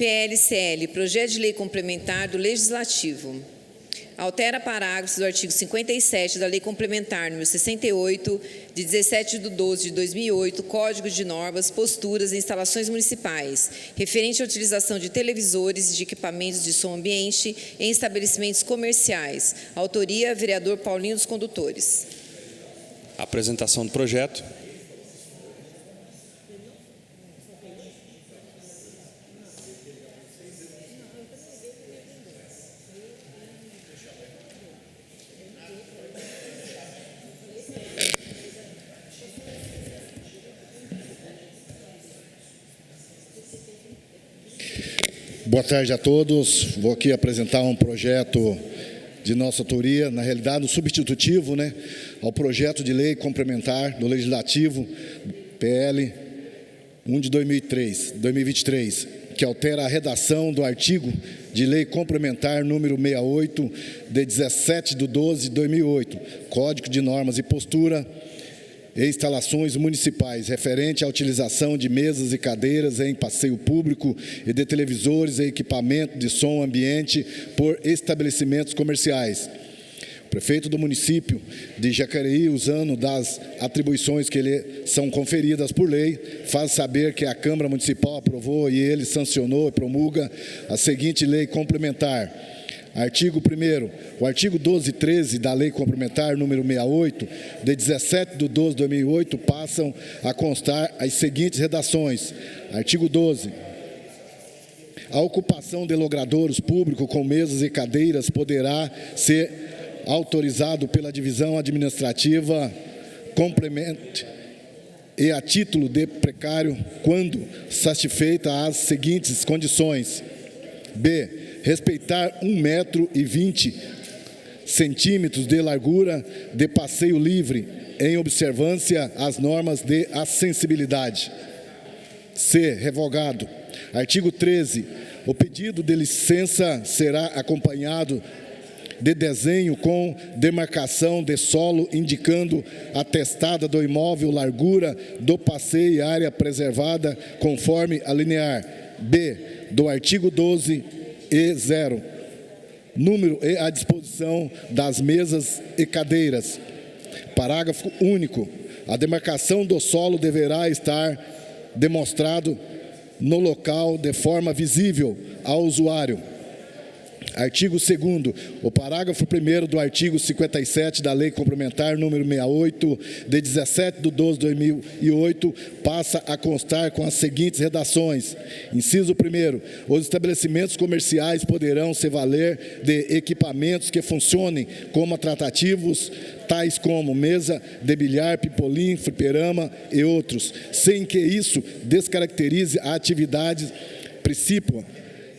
PLCL, Projeto de Lei Complementar do Legislativo. Altera parágrafos do artigo 57 da Lei Complementar nº 68, de 17/12/2008, Código de Normas, Posturas e Instalações Municipais, referente à utilização de televisores e de equipamentos de som ambiente em estabelecimentos comerciais. Autoria, vereador Paulinho dos Condutores. Apresentação do projeto. Boa tarde a todos. Vou aqui apresentar um projeto de nossa autoria, na realidade, um substitutivo, ao projeto de lei complementar do Legislativo, PL 1 de 2023, que altera a redação do artigo de lei complementar número 68, de 17/12/2008, Código de Normas e Postura e Instalações Municipais, referente à utilização de mesas e cadeiras em passeio público e de televisores e equipamento de som ambiente por estabelecimentos comerciais. O prefeito do município de Jacareí, usando das atribuições que lhe são conferidas por lei, faz saber que a Câmara Municipal aprovou e ele sancionou e promulga a seguinte lei complementar. Artigo 1º. O artigo 12 e 13 da Lei Complementar número 68, de 17/12/2008, passam a constar as seguintes redações. Artigo 12. A ocupação de logradouros públicos com mesas e cadeiras poderá ser autorizado pela divisão administrativa complemente e a título de precário quando satisfeita as seguintes condições. B. Respeitar 1,20 m de largura de passeio livre, em observância às normas de acessibilidade. C. Revogado. Artigo 13. O pedido de licença será acompanhado de desenho com demarcação de solo, indicando a testada do imóvel, largura do passeio e área preservada, conforme a linear B do artigo 12 e 0. Número e a disposição das mesas e cadeiras. Parágrafo único. A demarcação do solo deverá estar demonstrado no local de forma visível ao usuário. Artigo 2º. O parágrafo 1º do artigo 57 da Lei Complementar número 68, de 17/12/2008, passa a constar com as seguintes redações. Inciso 1º. Os estabelecimentos comerciais poderão se valer de equipamentos que funcionem como atrativos, tais como mesa de bilhar, pipolim, fliperama e outros, sem que isso descaracterize a atividade principal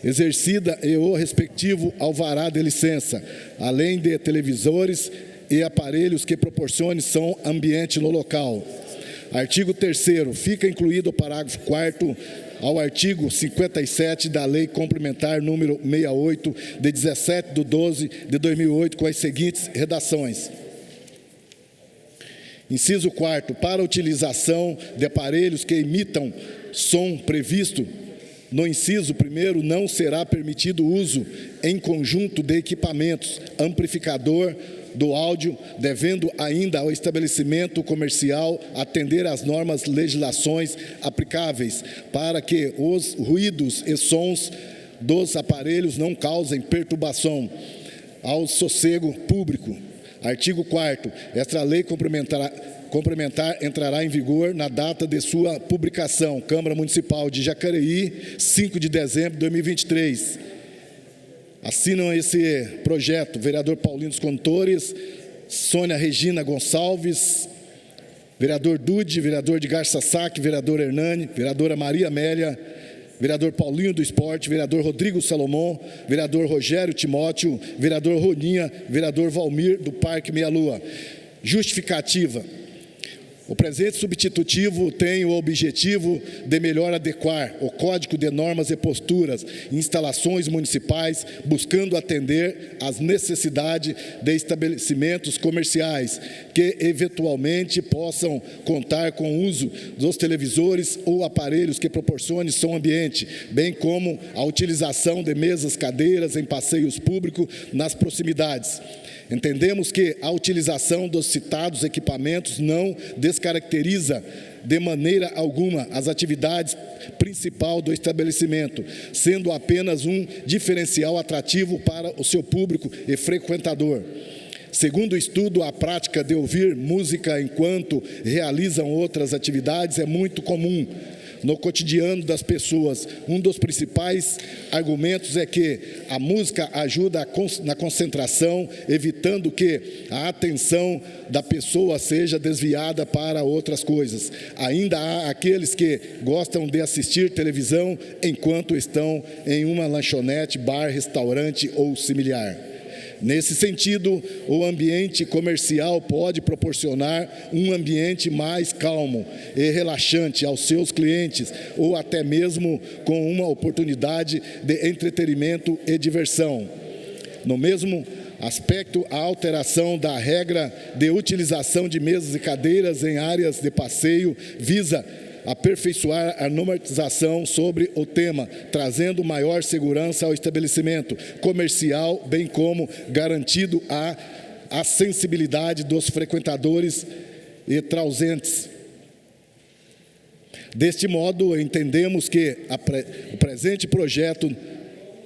exercida e o respectivo alvará de licença, além de televisores e aparelhos que proporcionem som ambiente no local. Artigo 3º. Fica incluído o parágrafo 4º ao artigo 57 da Lei Complementar número 68, de 17/12/2008, com as seguintes redações. Inciso 4º. Para a utilização de aparelhos que emitam som previsto no inciso 1º, não será permitido o uso em conjunto de equipamentos, amplificador do áudio, devendo ainda ao estabelecimento comercial atender às normas legislações aplicáveis, para que os ruídos e sons dos aparelhos não causem perturbação ao sossego público. Artigo 4º. Esta lei complementar entrará em vigor na data de sua publicação. Câmara Municipal de Jacareí, 5 de dezembro de 2023. Assinam esse projeto vereador Paulinho dos Condutores, Sônia Regina Gonçalves, vereador Dude, vereador de Garça Saque, vereador Hernani, vereadora Maria Amélia, vereador Paulinho do Esporte, vereador Rodrigo Salomão, vereador Rogério Timóteo, vereador Roninha, vereador Valmir do Parque Meia Lua. Justificativa. O presente substitutivo tem o objetivo de melhor adequar o Código de Normas e Posturas em instalações municipais, buscando atender às necessidades de estabelecimentos comerciais que, eventualmente, possam contar com o uso dos televisores ou aparelhos que proporcionem som ambiente, bem como a utilização de mesas, cadeiras em passeios públicos nas proximidades. Entendemos que a utilização dos citados equipamentos não descaracteriza de maneira alguma as atividades principal do estabelecimento, sendo apenas um diferencial atrativo para o seu público e frequentador. Segundo o estudo, a prática de ouvir música enquanto realizam outras atividades é muito comum no cotidiano das pessoas. Um dos principais argumentos é que a música ajuda na concentração, evitando que a atenção da pessoa seja desviada para outras coisas. Ainda há aqueles que gostam de assistir televisão enquanto estão em uma lanchonete, bar, restaurante ou similar. Nesse sentido, o ambiente comercial pode proporcionar um ambiente mais calmo e relaxante aos seus clientes, ou até mesmo com uma oportunidade de entretenimento e diversão. No mesmo aspecto, a alteração da regra de utilização de mesas e cadeiras em áreas de passeio visa aperfeiçoar a normatização sobre o tema, trazendo maior segurança ao estabelecimento comercial, bem como garantido a sensibilidade dos frequentadores e trausentes. Deste modo, entendemos que o presente projeto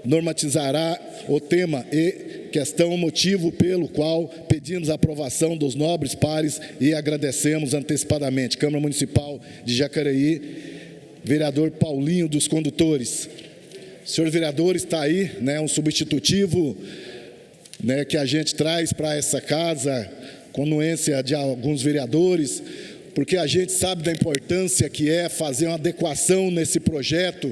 normatizará o tema e questão motivo pelo qual pedimos a aprovação dos nobres pares e agradecemos antecipadamente. Câmara Municipal de Jacareí, vereador Paulinho dos Condutores. Senhor vereador, está aí, né, um substitutivo, né, que a gente traz para essa casa, com anuência de alguns vereadores, porque a gente sabe da importância que é fazer uma adequação nesse projeto.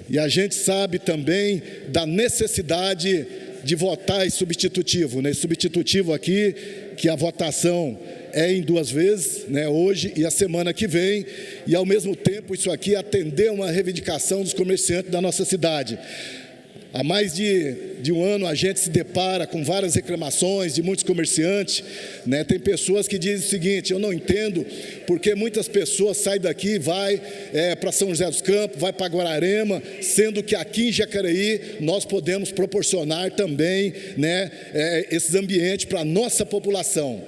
E a gente sabe também da necessidade de votar esse substitutivo. Nesse substitutivo aqui, que a votação é em 2 vezes, né, hoje e a semana que vem, e ao mesmo tempo isso aqui atender uma reivindicação dos comerciantes da nossa cidade. Há mais de um ano a gente se depara com várias reclamações de muitos comerciantes, né? Tem pessoas que dizem o seguinte: eu não entendo porque muitas pessoas saem daqui e vai para São José dos Campos, vai para Guararema, sendo que aqui em Jacareí nós podemos proporcionar também, né, esses ambientes para a nossa população.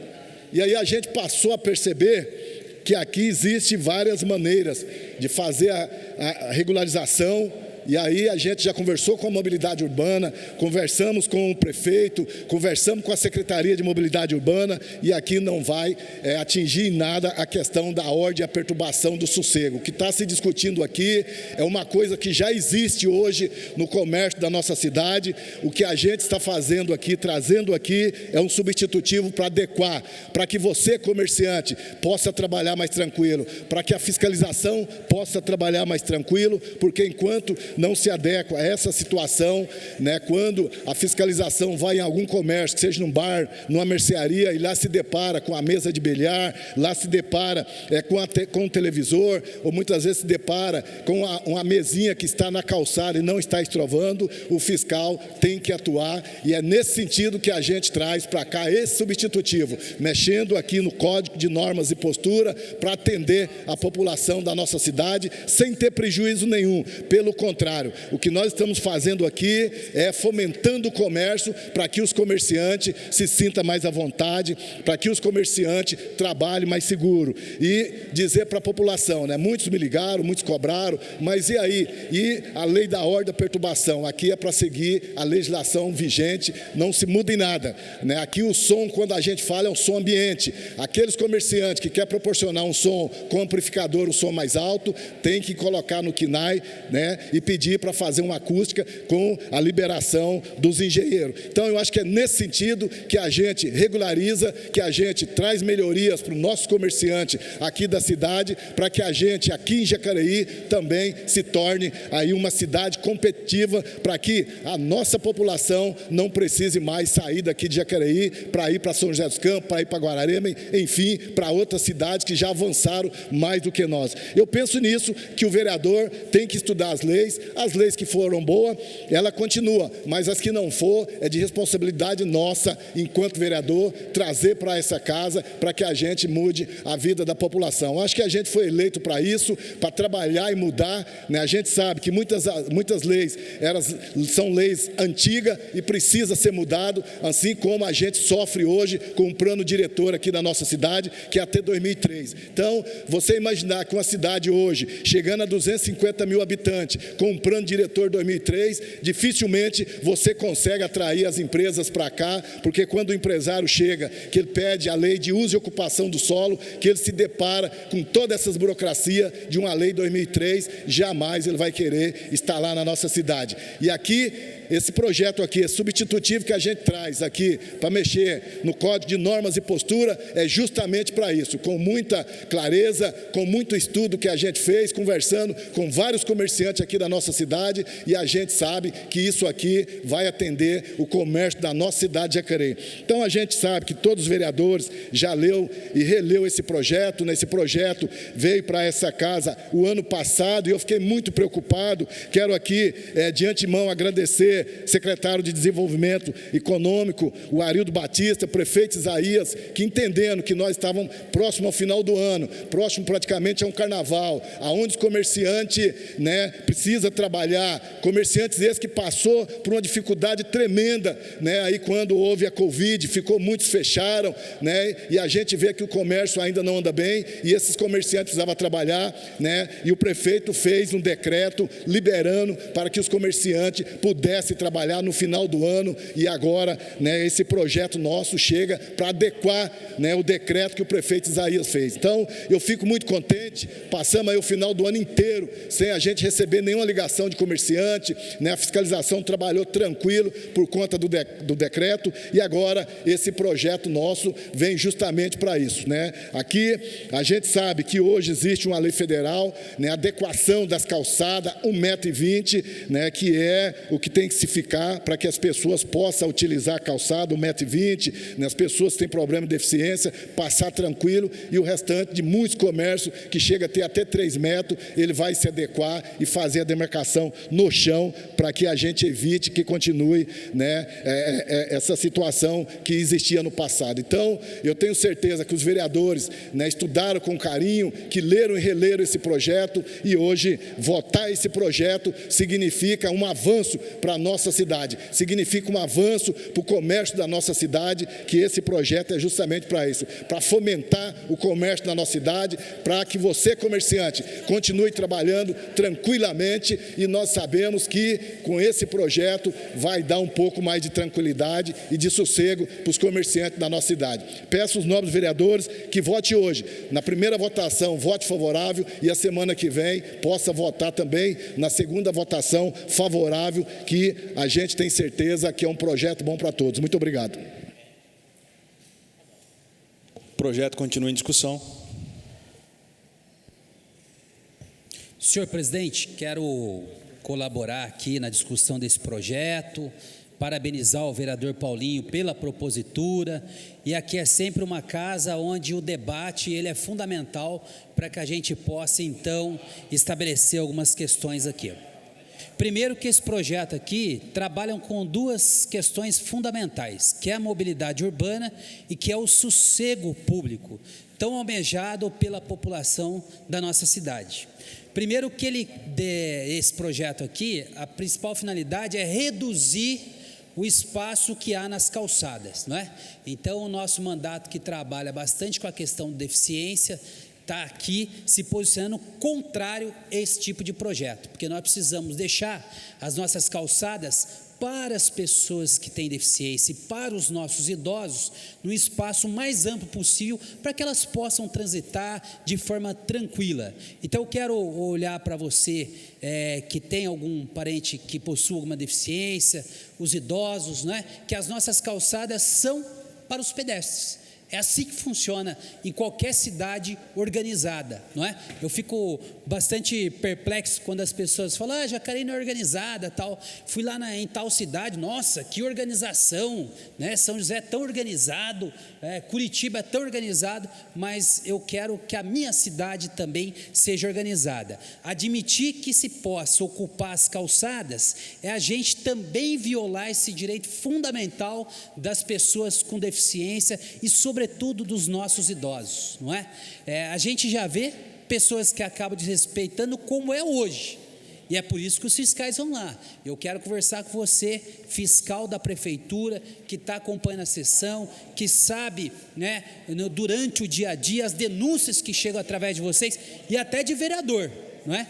E aí a gente passou a perceber que aqui existe várias maneiras de fazer a regularização. E aí a gente já conversou com a mobilidade urbana, conversamos com o prefeito, conversamos com a Secretaria de Mobilidade Urbana, e aqui não vai atingir em nada a questão da ordem e a perturbação do sossego. O que está se discutindo aqui é uma coisa que já existe hoje no comércio da nossa cidade. O que a gente está fazendo aqui, trazendo aqui, é um substitutivo para adequar, para que você, comerciante, possa trabalhar mais tranquilo, para que a fiscalização possa trabalhar mais tranquilo, porque enquanto não se adequa a essa situação, né, quando a fiscalização vai em algum comércio, que seja num bar, numa mercearia, e lá se depara com a mesa de bilhar, lá se depara com o televisor, ou muitas vezes se depara com uma mesinha que está na calçada e não está estrovando, o fiscal tem que atuar, e é nesse sentido que a gente traz para cá esse substitutivo, mexendo aqui no Código de Normas e Postura, para atender a população da nossa cidade, sem ter prejuízo nenhum. Pelo contrário, o que nós estamos fazendo aqui é fomentando o comércio para que os comerciantes se sintam mais à vontade, para que os comerciantes trabalhem mais seguro. E dizer para a população, né, muitos me ligaram, muitos cobraram, mas e aí? E a lei da ordem da perturbação? Aqui é para seguir a legislação vigente, não se muda em nada, né? Aqui o som, quando a gente fala, é um som ambiente. Aqueles comerciantes que querem proporcionar um som com amplificador, um som mais alto, tem que colocar no KNAI, né, e pedir para fazer uma acústica com a liberação dos engenheiros. Então, eu acho que é nesse sentido que a gente regulariza, que a gente traz melhorias para o nosso comerciante aqui da cidade, para que a gente aqui em Jacareí também se torne aí uma cidade competitiva, para que a nossa população não precise mais sair daqui de Jacareí para ir para São José dos Campos, para ir para Guararema, enfim, para outras cidades que já avançaram mais do que nós. Eu penso nisso, que o vereador tem que estudar as leis que foram boas, ela continua, mas as que não for, é de responsabilidade nossa, enquanto vereador, trazer para essa casa, para que a gente mude a vida da população. Acho que a gente foi eleito para isso, para trabalhar e mudar, né? A gente sabe que muitas leis são leis antigas e precisa ser mudado, assim como a gente sofre hoje com um plano diretor aqui da nossa cidade, que é até 2003. Então, você imaginar que uma cidade hoje, chegando a 250 mil habitantes, com um plano diretor 2003, dificilmente você consegue atrair as empresas para cá, porque quando o empresário chega, que ele pede a lei de uso e ocupação do solo, que ele se depara com todas essas burocracias de uma lei 2003, jamais ele vai querer instalar na nossa cidade. E aqui, esse projeto aqui, esse substitutivo que a gente traz aqui para mexer no Código de Normas e Postura, é justamente para isso, com muita clareza, com muito estudo que a gente fez, conversando com vários comerciantes aqui da nossa cidade, e a gente sabe que isso aqui vai atender o comércio da nossa cidade de Jacareí. Então, a gente sabe que todos os vereadores já leu e releu esse projeto, né? Esse projeto veio para essa casa o ano passado, e eu fiquei muito preocupado. Quero aqui, de antemão, agradecer secretário de Desenvolvimento Econômico, o Arildo Batista, prefeito Isaías, que entendendo que nós estávamos próximo ao final do ano, próximo praticamente a um carnaval, aonde os comerciantes, né, precisa trabalhar, comerciantes esses que passou por uma dificuldade tremenda, né, aí quando houve a Covid, muitos fecharam, né, e a gente vê que o comércio ainda não anda bem, e esses comerciantes precisavam trabalhar, né, e o prefeito fez um decreto liberando para que os comerciantes pudessem trabalhar no final do ano, e agora, né, esse projeto nosso chega para adequar, né, o decreto que o prefeito Isaías fez. Então, eu fico muito contente, passamos aí o final do ano inteiro sem a gente receber nenhuma ligação de comerciante, né, a fiscalização trabalhou tranquilo por conta do decreto, e agora esse projeto nosso vem justamente para isso, né? Aqui a gente sabe que hoje existe uma lei federal, né, adequação das calçadas 1,20 m, né, que é o que tem que se ficar para que as pessoas possam utilizar a calçada 1,20 m, né, as pessoas que têm problema de deficiência, passar tranquilo, e o restante de muitos comércios que chega a ter até 3 metros, ele vai se adequar e fazer a demarcação no chão, para que a gente evite que continue, né, essa situação que existia no passado. Então, eu tenho certeza que os vereadores, né, estudaram com carinho, que leram e releram esse projeto, e hoje votar esse projeto significa um avanço para a nossa cidade, significa um avanço para o comércio da nossa cidade, que esse projeto é justamente para isso, para fomentar o comércio da nossa cidade, para que você, comerciante, continue trabalhando tranquilamente, e nós sabemos que com esse projeto vai dar um pouco mais de tranquilidade e de sossego para os comerciantes da nossa cidade. Peço aos nobres vereadores que vote hoje, na primeira votação, vote favorável, e a semana que vem possa votar também na segunda votação favorável, que a gente tem certeza que é um projeto bom para todos. Muito obrigado. O projeto continua em discussão. Senhor presidente, quero colaborar aqui na discussão desse projeto, parabenizar o vereador Paulinho pela propositura, e aqui é sempre uma casa onde o debate ele é fundamental para que a gente possa, então, estabelecer algumas questões aqui. Primeiro, que esse projeto aqui trabalha com duas questões fundamentais, que é a mobilidade urbana e que é o sossego público, tão almejado pela população da nossa cidade. Primeiro, que esse projeto aqui, a principal finalidade é reduzir o espaço que há nas calçadas, não é? Então, o nosso mandato, que trabalha bastante com a questão de deficiência, está aqui se posicionando contrário a esse tipo de projeto, porque nós precisamos deixar as nossas calçadas para as pessoas que têm deficiência e para os nossos idosos, no espaço mais amplo possível, para que elas possam transitar de forma tranquila. Então eu quero olhar para você que tem algum parente que possua alguma deficiência, os idosos, né? Que as nossas calçadas são para os pedestres. É assim que funciona em qualquer cidade organizada, não é? Eu fico bastante perplexo quando as pessoas falam, Jacareí não é organizada, tal. Fui lá em tal cidade, nossa, que organização, né? São José é tão organizado, Curitiba é tão organizado, mas eu quero que a minha cidade também seja organizada. Admitir que se possa ocupar as calçadas é a gente também violar esse direito fundamental das pessoas com deficiência e, sobretudo, dos nossos idosos, não é? A gente já vê pessoas que acabam desrespeitando como é hoje, e é por isso que os fiscais vão lá. Eu quero conversar com você, fiscal da prefeitura, que está acompanhando a sessão, que sabe, né, durante o dia a dia, as denúncias que chegam através de vocês, e até de vereador, não é?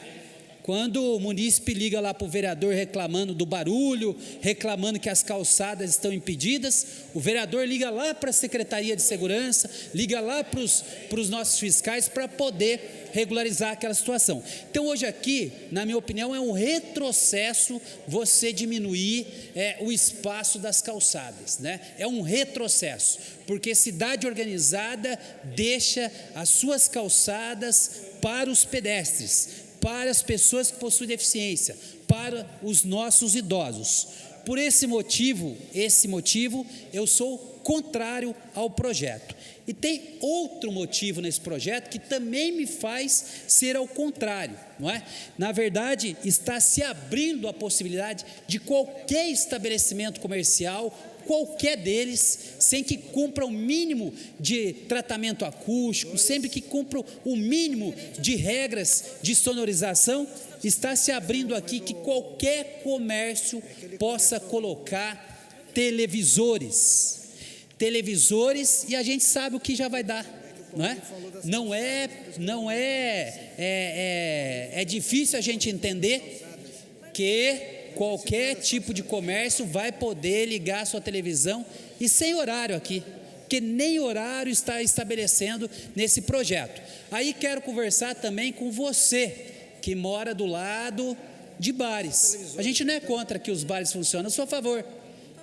Quando o munícipe liga lá para o vereador reclamando do barulho, reclamando que as calçadas estão impedidas, o vereador liga lá para a Secretaria de Segurança, liga lá para os nossos fiscais para poder regularizar aquela situação. Então hoje aqui, na minha opinião, é um retrocesso você diminuir o espaço das calçadas, né? É um retrocesso, porque cidade organizada deixa as suas calçadas para os pedestres, para as pessoas que possuem deficiência, para os nossos idosos. Por esse motivo, eu sou contrário ao projeto. E tem outro motivo nesse projeto que também me faz ser ao contrário, não é? Na verdade, está se abrindo a possibilidade de qualquer estabelecimento comercial, qualquer deles, sem que cumpra o mínimo de tratamento acústico, sempre que cumpra o mínimo de regras de sonorização, está se abrindo aqui que qualquer comércio possa colocar televisores, e a gente sabe o que já vai dar, não é? É difícil a gente entender que qualquer tipo de comércio vai poder ligar a sua televisão e sem horário aqui, porque nem horário está estabelecendo nesse projeto. Aí quero conversar também com você que mora do lado de bares. A gente não é contra que os bares funcionem, eu sou a favor,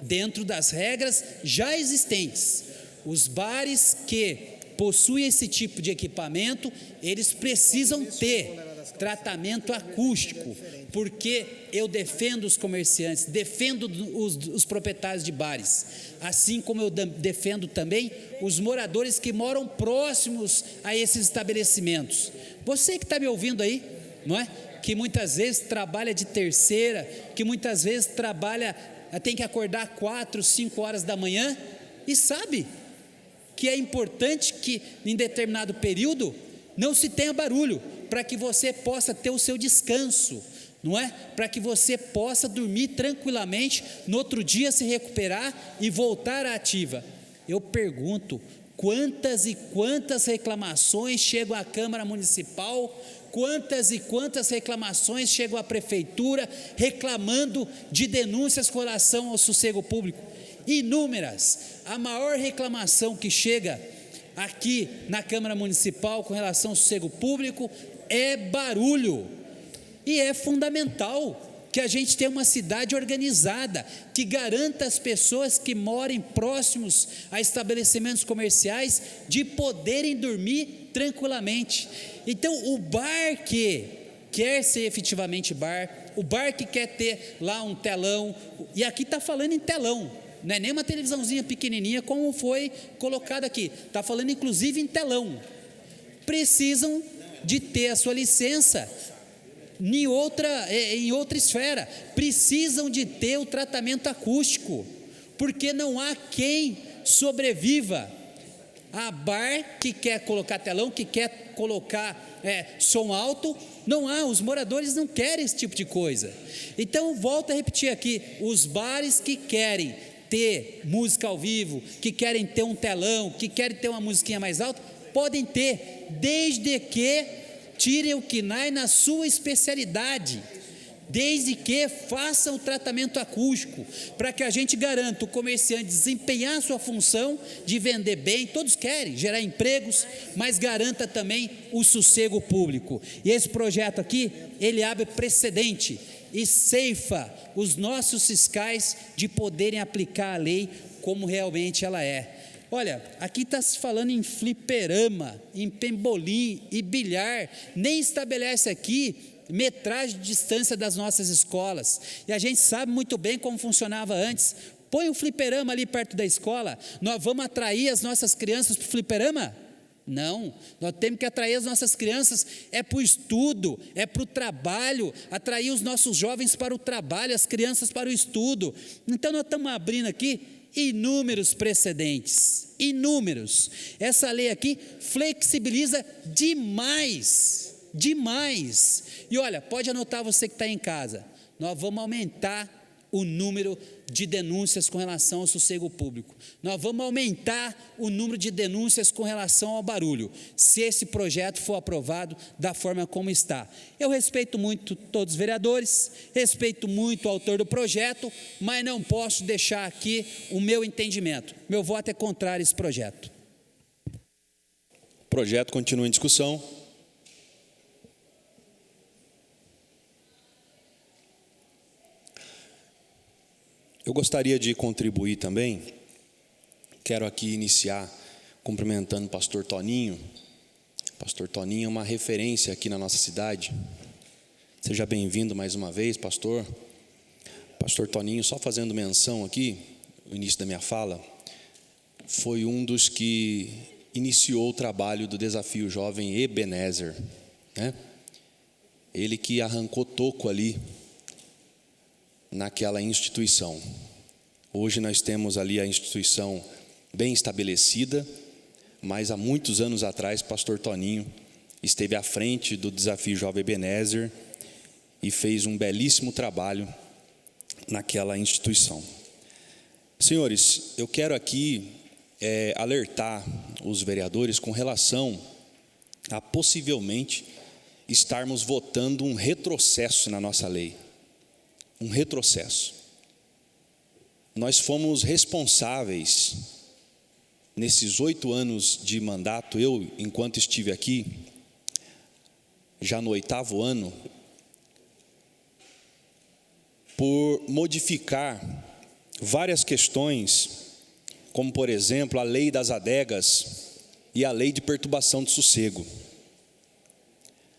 dentro das regras já existentes. Os bares que possuem esse tipo de equipamento, eles precisam ter tratamento acústico, porque eu defendo os comerciantes, defendo os proprietários de bares, assim como eu defendo também os moradores que moram próximos a esses estabelecimentos. Você que está me ouvindo aí, não é? Que muitas vezes trabalha de terceira, que muitas vezes tem que acordar 4, 5 horas da manhã e sabe que é importante que em determinado período não se tenha barulho, para que você possa ter o seu descanso, não é? Para que você possa dormir tranquilamente, no outro dia se recuperar e voltar à ativa. Eu pergunto, quantas e quantas reclamações chegam à Câmara Municipal, quantas e quantas reclamações chegam à Prefeitura, reclamando de denúncias com relação ao sossego público? Inúmeras. A maior reclamação que chega aqui na Câmara Municipal com relação ao sossego público é barulho, e é fundamental que a gente tenha uma cidade organizada, que garanta às pessoas que morem próximos a estabelecimentos comerciais de poderem dormir tranquilamente. Então o bar que quer ser efetivamente bar, o bar que quer ter lá um telão, e aqui está falando em telão, não é nem uma televisãozinha pequenininha como foi colocado aqui, está falando inclusive em telão, precisam de ter a sua licença em outra esfera, precisam de ter o tratamento acústico, porque não há quem sobreviva a bar que quer colocar telão, que quer colocar som alto, não há, os moradores não querem esse tipo de coisa. Então volto a repetir aqui, os bares que querem ter música ao vivo, que querem ter um telão, que querem ter uma musiquinha mais alta, podem ter, desde que tirem o KNAI na sua especialidade, desde que façam o tratamento acústico, para que a gente garanta o comerciante desempenhar a sua função de vender bem, todos querem gerar empregos, mas garanta também o sossego público. E esse projeto aqui, ele abre precedente e ceifa os nossos fiscais de poderem aplicar a lei como realmente ela é. Olha, aqui está se falando em fliperama, em pembolim e bilhar, nem estabelece aqui metragem de distância das nossas escolas, e a gente sabe muito bem como funcionava antes. Põe um fliperama ali perto da escola, nós vamos atrair as nossas crianças para o fliperama? Não, nós temos que atrair as nossas crianças, para o estudo, para o trabalho, atrair os nossos jovens para o trabalho, as crianças para o estudo. Então nós estamos abrindo aqui inúmeros precedentes, inúmeros. Essa lei aqui flexibiliza demais. E olha, pode anotar você que está em casa, nós vamos aumentar o número de denúncias com relação ao sossego público, nós vamos aumentar o número de denúncias com relação ao barulho, se esse projeto for aprovado da forma como está. Eu respeito muito todos os vereadores, respeito muito o autor do projeto, mas não posso deixar aqui o meu entendimento. Meu voto é contrário a esse projeto. O projeto continua em discussão. Eu gostaria de contribuir também, quero aqui iniciar cumprimentando o pastor Toninho. Pastor Toninho é uma referência aqui na nossa cidade. Seja bem-vindo mais uma vez, pastor. Pastor Toninho, só fazendo menção aqui, no início da minha fala, foi um dos que iniciou o trabalho do Desafio Jovem Ebenezer, né? Ele que arrancou toco ali, naquela instituição. Hoje nós temos ali a instituição bem estabelecida, mas há muitos anos atrás, pastor Toninho esteve à frente do Desafio Jovem Ebenezer e fez um belíssimo trabalho naquela instituição. Senhores, eu quero aqui alertar os vereadores com relação a possivelmente estarmos votando um retrocesso na nossa lei. Um retrocesso. Nós fomos responsáveis, nesses 8 anos de mandato, eu, enquanto estive aqui, já no 8º ano, por modificar várias questões, como, por exemplo, a lei das adegas e a lei de perturbação de sossego.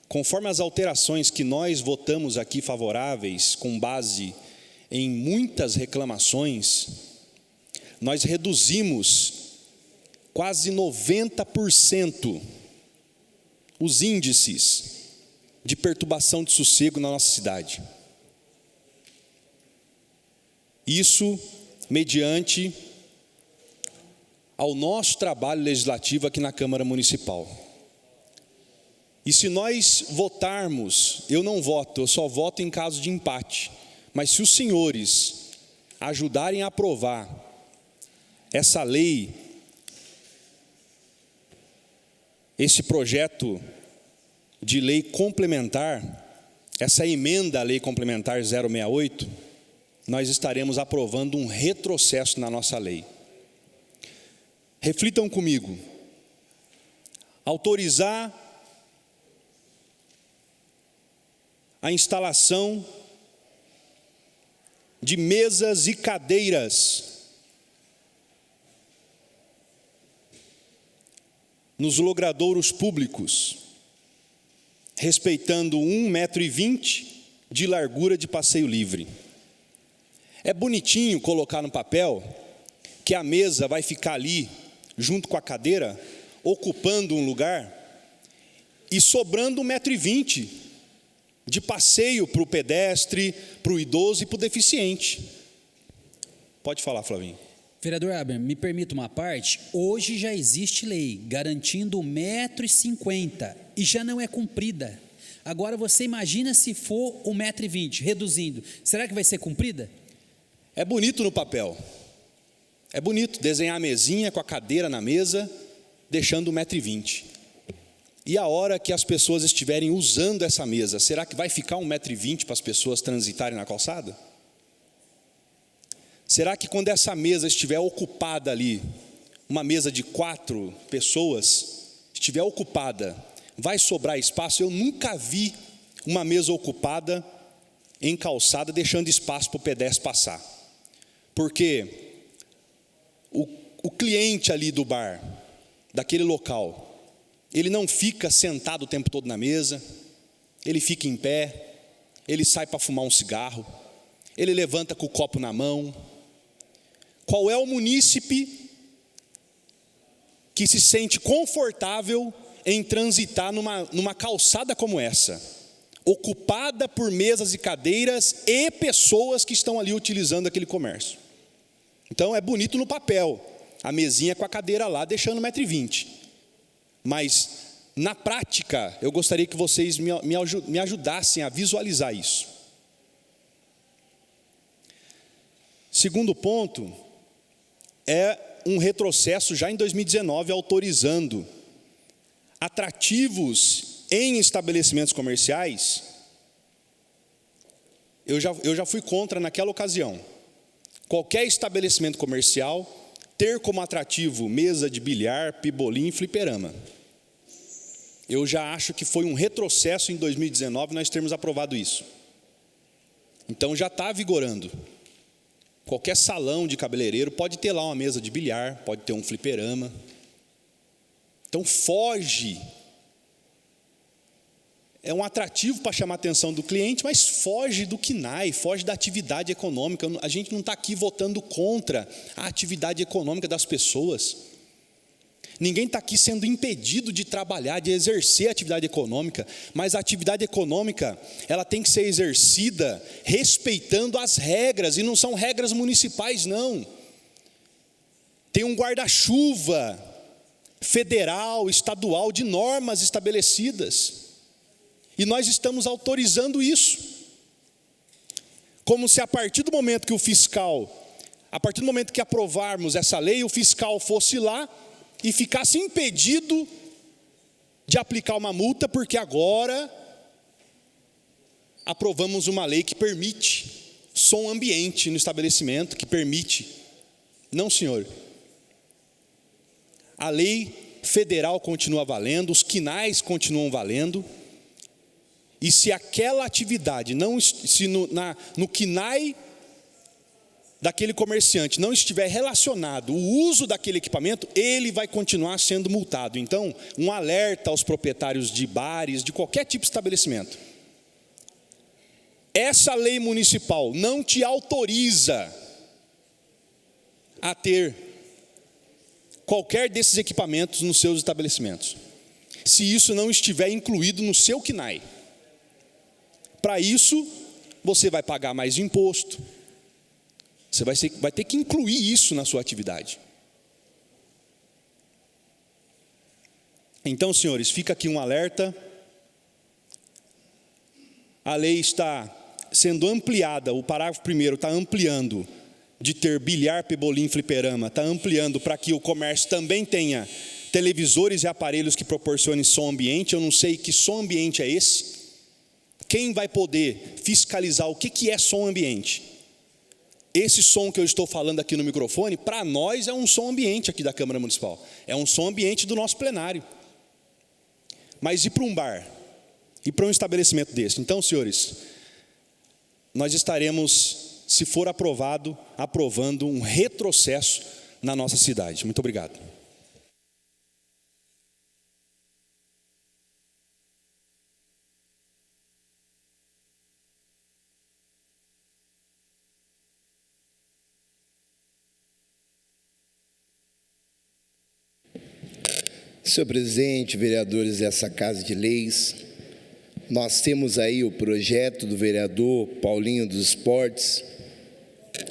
Conforme as alterações que nós votamos aqui favoráveis, com base em muitas reclamações, nós reduzimos quase 90% os índices de perturbação de sossego na nossa cidade. Isso mediante ao nosso trabalho legislativo aqui na Câmara Municipal. E se nós votarmos, eu não voto, eu só voto em caso de empate, mas se os senhores ajudarem a aprovar essa lei, esse projeto de lei complementar, essa emenda à lei complementar 068, nós estaremos aprovando um retrocesso na nossa lei. Reflitam comigo. Autorizar a instalação de mesas e cadeiras nos logradouros públicos, respeitando 1,20 m de largura de passeio livre. É bonitinho colocar no papel que a mesa vai ficar ali, junto com a cadeira, ocupando um lugar e sobrando 1,20 m de passeio para o pedestre, para o idoso e para o deficiente. Pode falar, Flavinho. Vereador Abner, me permita uma parte. Hoje já existe lei garantindo 1,50 m e já não é cumprida. Agora você imagina se for 1,20 m, reduzindo. Será que vai ser cumprida? É bonito no papel. É bonito desenhar a mesinha com a cadeira na mesa, deixando 1,20 m. E a hora que as pessoas estiverem usando essa mesa, será que vai ficar 1,20 m para as pessoas transitarem na calçada? Será que quando essa mesa estiver ocupada ali, uma mesa de 4 pessoas, estiver ocupada, vai sobrar espaço? Eu nunca vi uma mesa ocupada em calçada, deixando espaço para o pedestre passar. Porque o cliente ali do bar, daquele local, ele não fica sentado o tempo todo na mesa, ele fica em pé, ele sai para fumar um cigarro, ele levanta com o copo na mão. Qual é o munícipe que se sente confortável em transitar numa calçada como essa, ocupada por mesas e cadeiras e pessoas que estão ali utilizando aquele comércio? Então é bonito no papel, a mesinha com a cadeira lá, deixando 1,20 m. Mas, na prática, eu gostaria que vocês me ajudassem a visualizar isso. Segundo ponto, é um retrocesso já em 2019, autorizando atrativos em estabelecimentos comerciais. Eu já fui contra naquela ocasião. Qualquer estabelecimento comercial ter como atrativo mesa de bilhar, pibolim e fliperama. Eu já acho que foi um retrocesso em 2019 nós termos aprovado isso. Então já está vigorando. Qualquer salão de cabeleireiro pode ter lá uma mesa de bilhar, pode ter um fliperama. Então foge. É um atrativo para chamar a atenção do cliente, mas foge do KNAI, foge da atividade econômica. A gente não está aqui votando contra a atividade econômica das pessoas. Ninguém está aqui sendo impedido de trabalhar, de exercer a atividade econômica, mas a atividade econômica, ela tem que ser exercida respeitando as regras, e não são regras municipais, não. Tem um guarda-chuva federal, estadual, de normas estabelecidas, e nós estamos autorizando isso, como se a partir do momento que a partir do momento que aprovarmos essa lei, o fiscal fosse lá e ficasse impedido de aplicar uma multa, porque agora aprovamos uma lei que permite som ambiente no estabelecimento, que permite. Não, senhor. A lei federal continua valendo, os KNAIs continuam valendo, e se aquela atividade, no KNAI daquele comerciante não estiver relacionado o uso daquele equipamento, ele vai continuar sendo multado. Então, um alerta aos proprietários de bares, de qualquer tipo de estabelecimento. Essa lei municipal não te autoriza a ter qualquer desses equipamentos nos seus estabelecimentos, se isso não estiver incluído no seu KNAI. Para isso, você vai pagar mais imposto, você vai ter que incluir isso na sua atividade. Então, senhores, fica aqui um alerta. A lei está sendo ampliada, o parágrafo 1º está ampliando de ter bilhar, pebolim, fliperama, está ampliando para que o comércio também tenha televisores e aparelhos que proporcionem som ambiente. Eu não sei que som ambiente é esse. Quem vai poder fiscalizar o que é som ambiente? Esse som que eu estou falando aqui no microfone, para nós é um som ambiente aqui da Câmara Municipal. É um som ambiente do nosso plenário. Mas e para um bar? E para um estabelecimento desse? Então, senhores, nós estaremos, se for aprovado, aprovando um retrocesso na nossa cidade. Muito obrigado. Senhor presidente, vereadores dessa Casa de Leis, nós temos aí o projeto do vereador Paulinho dos Esportes,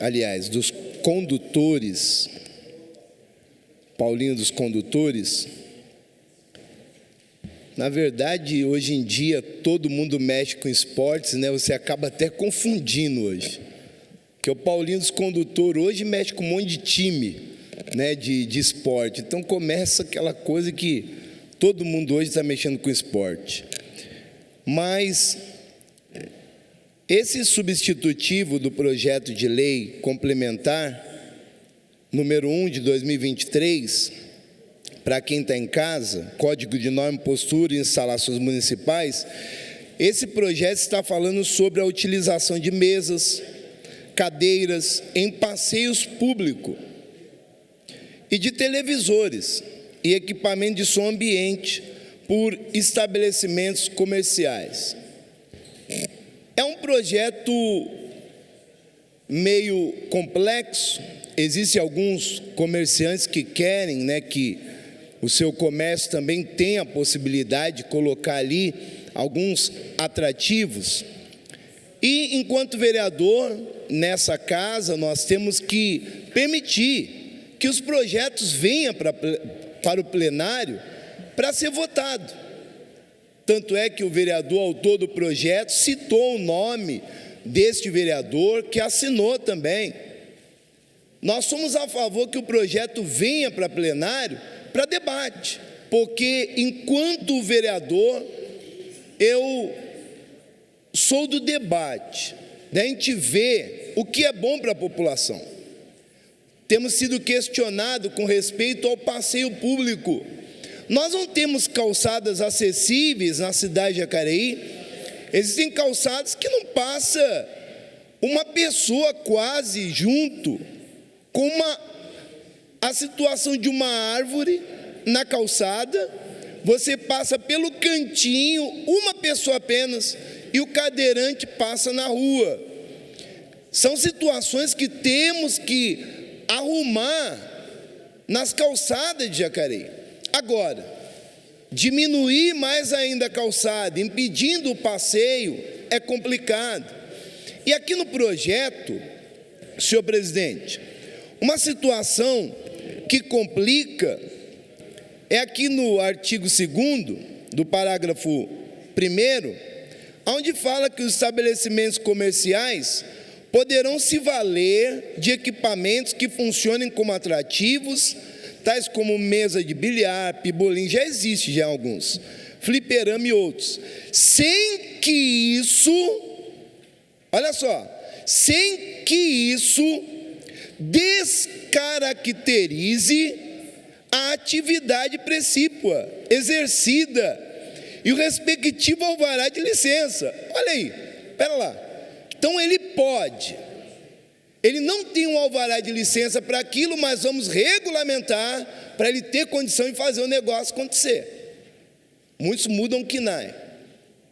aliás, dos condutores, Paulinho dos Condutores. Na verdade, hoje em dia, todo mundo mexe com esportes, né? Você acaba até confundindo hoje. Porque o Paulinho dos Condutores hoje mexe com um monte de time. né, de esporte. Então começa aquela coisa que todo mundo hoje está mexendo com esporte. Mas esse substitutivo do projeto de lei complementar número 1 de 2023, para quem está em casa, Código de Norma, Postura e Instalações Municipais, esse projeto está falando sobre a utilização de mesas, cadeiras em passeios públicos e de televisores e equipamento de som ambiente por estabelecimentos comerciais. É um projeto meio complexo. Existem alguns comerciantes que querem, né, que o seu comércio também tenha a possibilidade de colocar ali alguns atrativos. E, enquanto vereador, nessa casa, nós temos que permitir que os projetos venham para o plenário para ser votado. Tanto é que o vereador, autor do projeto, citou o nome deste vereador, que assinou também. Nós somos a favor que o projeto venha para plenário para debate, porque enquanto vereador, eu sou do debate, né? A gente vê o que é bom para a população. Temos sido questionados com respeito ao passeio público. Nós não temos calçadas acessíveis na cidade de Jacareí. Existem calçadas que não passa uma pessoa quase junto, com a situação de uma árvore na calçada, você passa pelo cantinho, uma pessoa apenas, e o cadeirante passa na rua. São situações que temos que arrumar nas calçadas de Jacareí. Agora, diminuir mais ainda a calçada, impedindo o passeio, é complicado. E aqui no projeto, senhor presidente, uma situação que complica é aqui no artigo 2º, do parágrafo 1º, onde fala que os estabelecimentos comerciais poderão se valer de equipamentos que funcionem como atrativos, tais como mesa de bilhar, pibolim, já existe já alguns, fliperama e outros, sem que isso, olha só, sem que isso descaracterize a atividade precípua, exercida, e o respectivo alvará de licença. Olha aí, espera lá. Então ele pode, ele não tem um alvará de licença para aquilo, mas vamos regulamentar para ele ter condição de fazer o negócio acontecer. Muitos mudam o KNAI,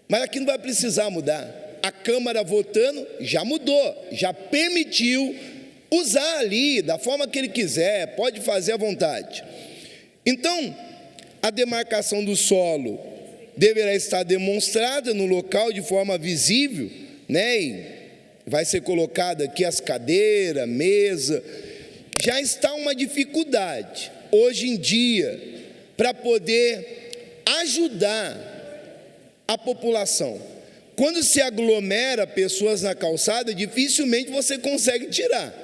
mas aqui não vai precisar mudar. A Câmara votando já mudou, já permitiu usar ali da forma que ele quiser, pode fazer à vontade. Então, a demarcação do solo deverá estar demonstrada no local de forma visível, né? E vai ser colocado aqui as cadeiras, mesa. Já está uma dificuldade hoje em dia para poder ajudar a população. Quando se aglomera pessoas na calçada, dificilmente você consegue tirar.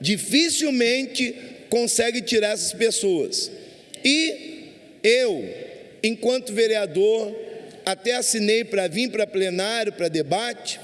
Dificilmente consegue tirar essas pessoas. E eu, enquanto vereador, até assinei para vir para plenário, para debate,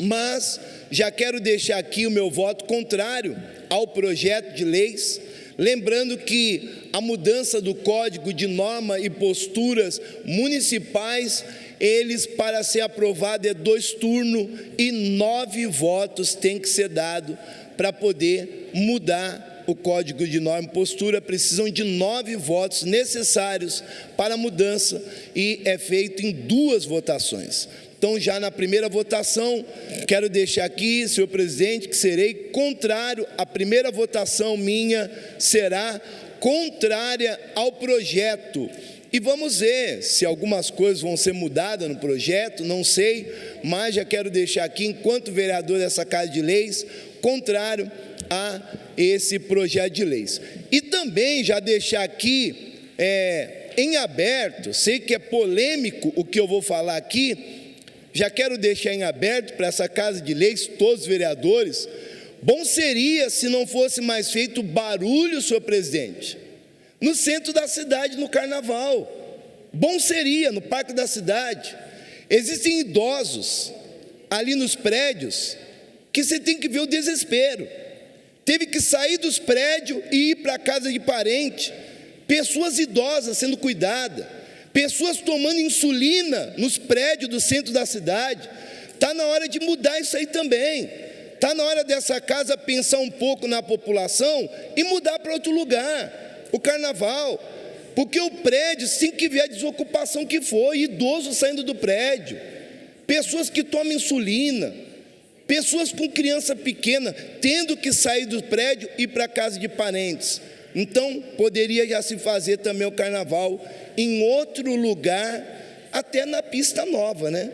mas já quero deixar aqui o meu voto contrário ao projeto de leis, lembrando que a mudança do Código de Norma e Posturas Municipais, eles, para ser aprovado, é 2 turnos e 9 votos tem que ser dado para poder mudar o Código de Norma e Postura. Precisam de 9 votos necessários para a mudança e é feito em 2 votações. Então, já na primeira votação, quero deixar aqui, senhor presidente, que serei contrário. A primeira votação minha será contrária ao projeto. E vamos ver se algumas coisas vão ser mudadas no projeto, não sei, mas já quero deixar aqui, enquanto vereador dessa Casa de Leis, contrário a esse projeto de leis. E também já deixar aqui em aberto, sei que é polêmico o que eu vou falar aqui, já quero deixar em aberto para essa Casa de Leis, todos os vereadores, Bom seria se não fosse mais feito barulho, senhor presidente, no centro da cidade, no carnaval. Bom seria, no Parque da Cidade. Existem idosos ali nos prédios que você tem que ver o desespero. Teve que sair dos prédios e ir para a casa de parente. Pessoas idosas sendo cuidadas, pessoas tomando insulina nos prédios do centro da cidade. Está na hora de mudar isso aí também. Está na hora dessa casa pensar um pouco na população e mudar para outro lugar, o carnaval. Porque o prédio tem que ver a desocupação que foi, idoso saindo do prédio, pessoas que tomam insulina, pessoas com criança pequena tendo que sair do prédio e ir para a casa de parentes. Então, poderia já se fazer também o carnaval em outro lugar, até na pista nova, né?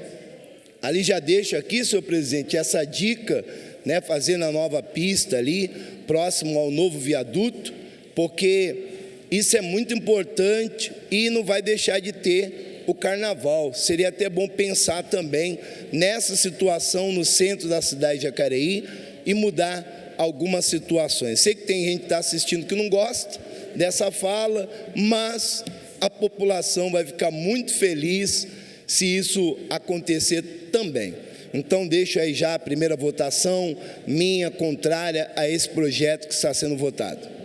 Ali já deixo aqui, senhor presidente, essa dica, né? Fazer na nova pista ali, próximo ao novo viaduto, porque isso é muito importante e não vai deixar de ter o carnaval. Seria até bom pensar também nessa situação no centro da cidade de Jacareí e mudar algumas situações. Sei que tem gente que está assistindo que não gosta dessa fala, mas a população vai ficar muito feliz se isso acontecer também. Então deixo aí já a primeira votação minha contrária a esse projeto que está sendo votado.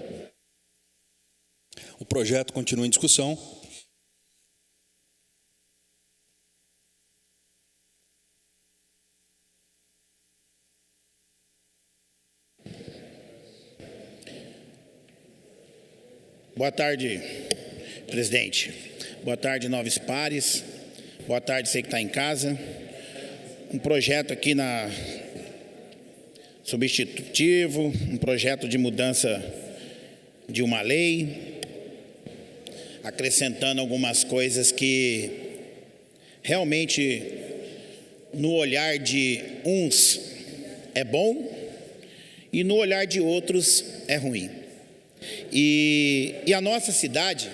O projeto continua em discussão. Boa tarde, presidente. Boa tarde, novos pares. Boa tarde, você que está em casa. Um projeto aqui na substitutivo, um projeto de mudança de uma lei, acrescentando algumas coisas que realmente, no olhar de uns, é bom e no olhar de outros é ruim. E a nossa cidade,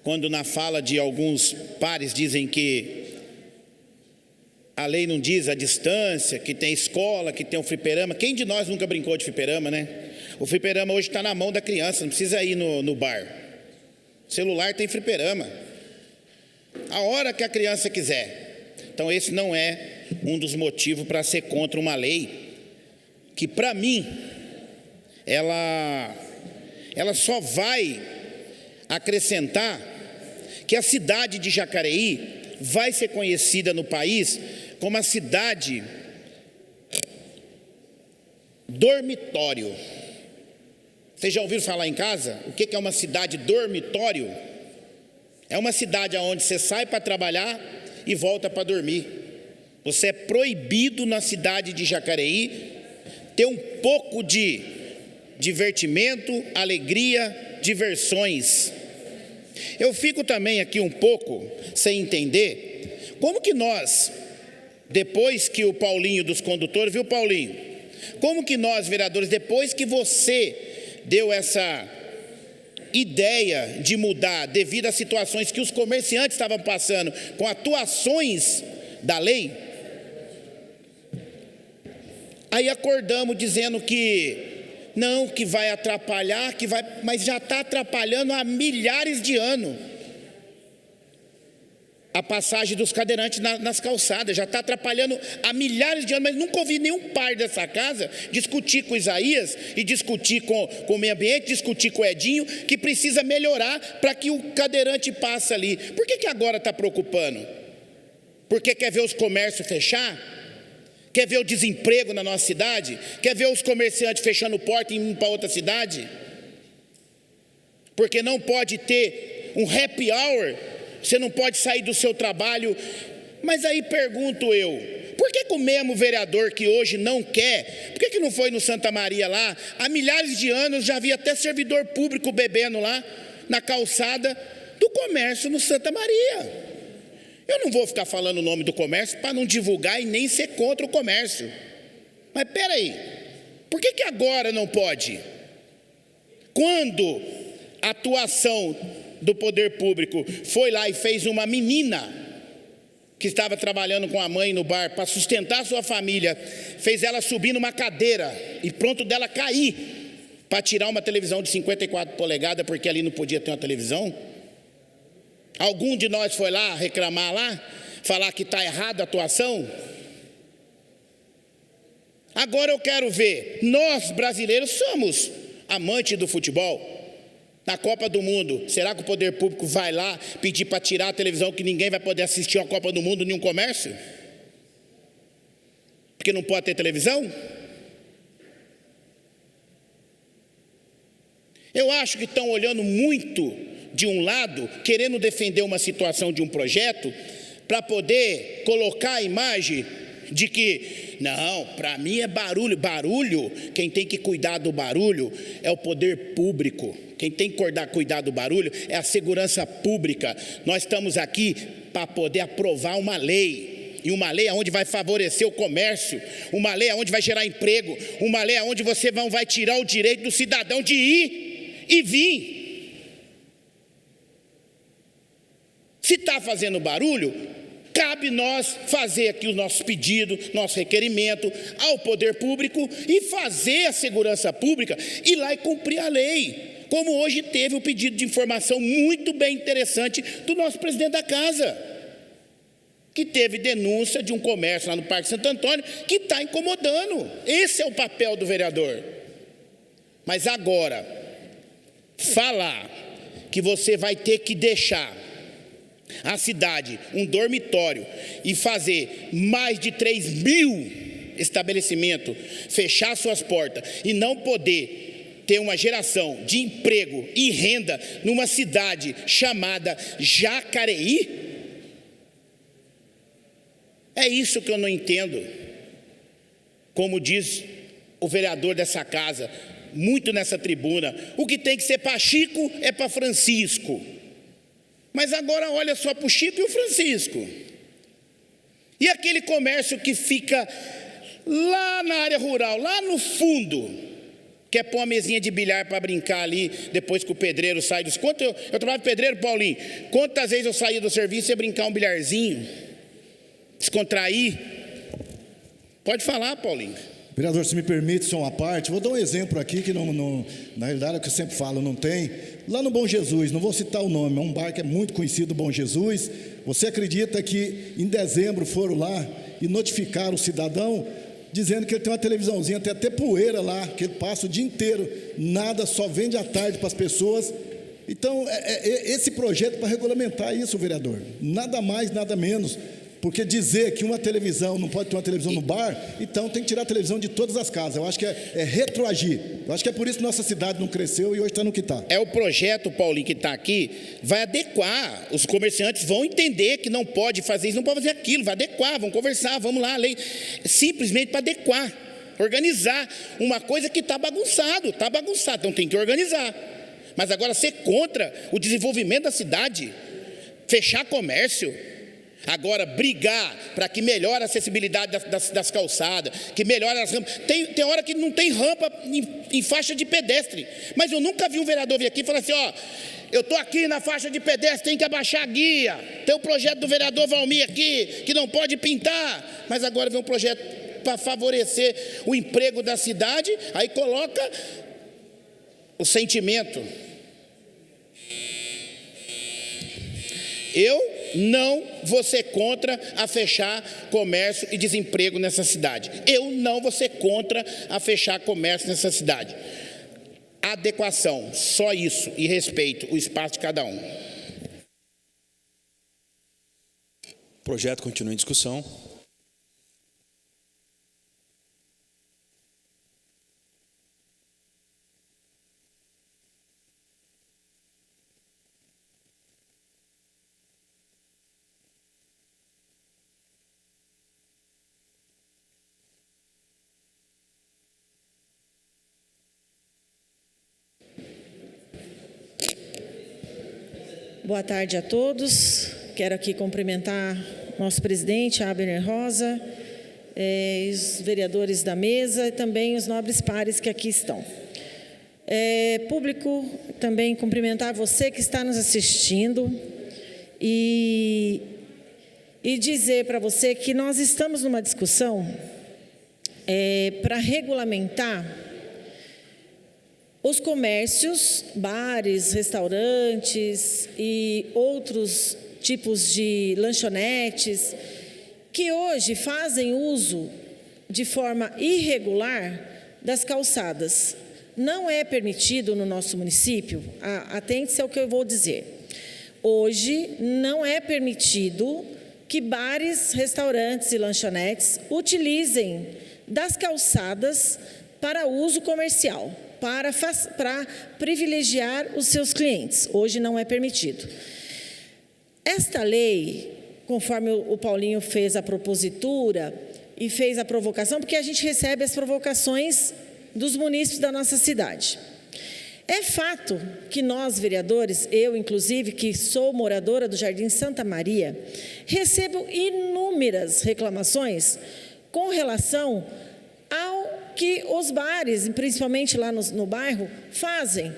quando na fala de alguns pares dizem que a lei não diz a distância, que tem escola, que tem um fliperama. Quem de nós nunca brincou de fliperama, né? O fliperama hoje está na mão da criança, não precisa ir no bar. O celular tem fliperama, a hora que a criança quiser. Então esse não é um dos motivos para ser contra uma lei que, para mim, ela só vai acrescentar que a cidade de Jacareí vai ser conhecida no país como a cidade dormitório. Vocês já ouviram falar em casa? O que é uma cidade dormitório? É uma cidade onde você sai para trabalhar e volta para dormir. Você é proibido na cidade de Jacareí ter um pouco de divertimento, alegria, diversões. Eu fico também aqui um pouco sem entender como que nós, depois que o Paulinho dos condutores, viu, Paulinho? Como que nós, vereadores, depois que você deu essa ideia de mudar devido às situações que os comerciantes estavam passando com atuações da lei, aí acordamos dizendo que não, que vai atrapalhar, que vai, mas já está atrapalhando há milhares de anos a passagem dos cadeirantes nas calçadas, já está atrapalhando há milhares de anos, mas nunca ouvi nenhum par dessa casa discutir com Isaías e discutir com o meio ambiente, discutir com o Edinho, que precisa melhorar para que o cadeirante passe ali. Por que agora está preocupando? Porque quer ver os comércios fechar? Quer ver o desemprego na nossa cidade? Quer ver os comerciantes fechando porta e indo para outra cidade? Porque não pode ter um happy hour, você não pode sair do seu trabalho. Mas aí pergunto eu, por que o mesmo vereador que hoje não quer, por que não foi no Santa Maria lá? Há milhares de anos já havia até servidor público bebendo lá, na calçada do comércio no Santa Maria. Eu não vou ficar falando o nome do comércio para não divulgar e nem ser contra o comércio. Mas espera aí, por que agora não pode? Quando a atuação do poder público foi lá e fez uma menina que estava trabalhando com a mãe no bar para sustentar a sua família, fez ela subir numa cadeira e pronto dela cair para tirar uma televisão de 54 polegadas porque ali não podia ter uma televisão? Algum de nós foi lá reclamar lá, falar que está errada a atuação? Agora eu quero ver, nós brasileiros somos amantes do futebol. Na Copa do Mundo, será que o poder público vai lá pedir para tirar a televisão que ninguém vai poder assistir a Copa do Mundo em um comércio? Porque não pode ter televisão? Eu acho que estão olhando muito de um lado, querendo defender uma situação de um projeto, para poder colocar a imagem de que, não, para mim é barulho. Barulho, quem tem que cuidar do barulho é o poder público. Quem tem que cuidar do barulho é a segurança pública. Nós estamos aqui para poder aprovar uma lei. E uma lei onde vai favorecer o comércio, uma lei onde vai gerar emprego, uma lei onde você não vai tirar o direito do cidadão de ir e vir. Se está fazendo barulho, cabe nós fazer aqui o nosso pedido, nosso requerimento ao poder público e fazer a segurança pública ir lá e cumprir a lei. Como hoje teve o pedido de informação muito bem interessante do nosso presidente da casa, que teve denúncia de um comércio lá no Parque Santo Antônio que está incomodando. Esse é o papel do vereador. Mas agora, falar que você vai ter que deixar a cidade um dormitório e fazer mais de 3.000 estabelecimentos fechar suas portas e não poder ter uma geração de emprego e renda numa cidade chamada Jacareí? É isso que eu não entendo. Como diz o vereador dessa casa, muito nessa tribuna, o que tem que ser para Chico é para Francisco. Mas agora olha só para o Chico e o Francisco. E aquele comércio que fica lá na área rural, lá no fundo, quer pôr uma mesinha de bilhar para brincar ali, depois que o pedreiro sai dos... Eu trabalho de pedreiro, Paulinho. Quantas vezes eu saía do serviço e ia brincar um bilharzinho? Descontrair? Pode falar, Paulinho. Vereador, se me permite, só uma parte, vou dar um exemplo aqui que na realidade é o que eu sempre falo, não tem. Lá no Bom Jesus, não vou citar o nome, é um bar que é muito conhecido, Bom Jesus. Você acredita que em dezembro foram lá e notificaram o cidadão, dizendo que ele tem uma televisãozinha, tem até poeira lá, que ele passa o dia inteiro, nada, só vende à tarde para as pessoas. Então, esse projeto para regulamentar isso, vereador, nada mais, nada menos. Porque dizer que uma televisão não pode ter uma televisão no bar, então tem que tirar a televisão de todas as casas. Eu acho que é retroagir. Eu acho que é por isso que nossa cidade não cresceu e hoje está no que está. É o projeto, Paulinho, que está aqui, vai adequar. Os comerciantes vão entender que não pode fazer isso, não pode fazer aquilo, vai adequar, vão conversar, vamos lá, a lei. Simplesmente para adequar, organizar uma coisa que está bagunçado, então tem que organizar. Mas agora ser contra o desenvolvimento da cidade, fechar comércio, agora brigar para que melhore a acessibilidade das calçadas, que melhore as rampas. Tem hora que não tem rampa em faixa de pedestre, mas eu nunca vi um vereador vir aqui e falar assim, ó, eu estou aqui na faixa de pedestre, tem que abaixar a guia, tem o projeto do vereador Valmir aqui, que não pode pintar, mas agora vem um projeto para favorecer o emprego da cidade, aí coloca o sentimento. Eu não vou ser contra a fechar comércio e desemprego nessa cidade. Eu não vou ser contra a fechar comércio nessa cidade. Adequação, só isso, e respeito o espaço de cada um. O projeto continua em discussão. Boa tarde a todos. Quero aqui cumprimentar nosso presidente, Abner Rosa, os vereadores da mesa e também os nobres pares que aqui estão. Público, também cumprimentar você que está nos assistindo e dizer para você que nós estamos numa discussão para regulamentar os comércios, bares, restaurantes e outros tipos de lanchonetes que hoje fazem uso de forma irregular das calçadas. Não é permitido no nosso município, atente-se ao que eu vou dizer. Hoje não é permitido que bares, restaurantes e lanchonetes utilizem das calçadas para uso comercial, para privilegiar os seus clientes. Hoje não é permitido. Esta lei, conforme o Paulinho fez a propositura e fez a provocação, porque a gente recebe as provocações dos munícipes da nossa cidade. É fato que nós, vereadores, eu inclusive, que sou moradora do Jardim Santa Maria, recebo inúmeras reclamações com relação ao que os bares, principalmente lá no bairro, fazem.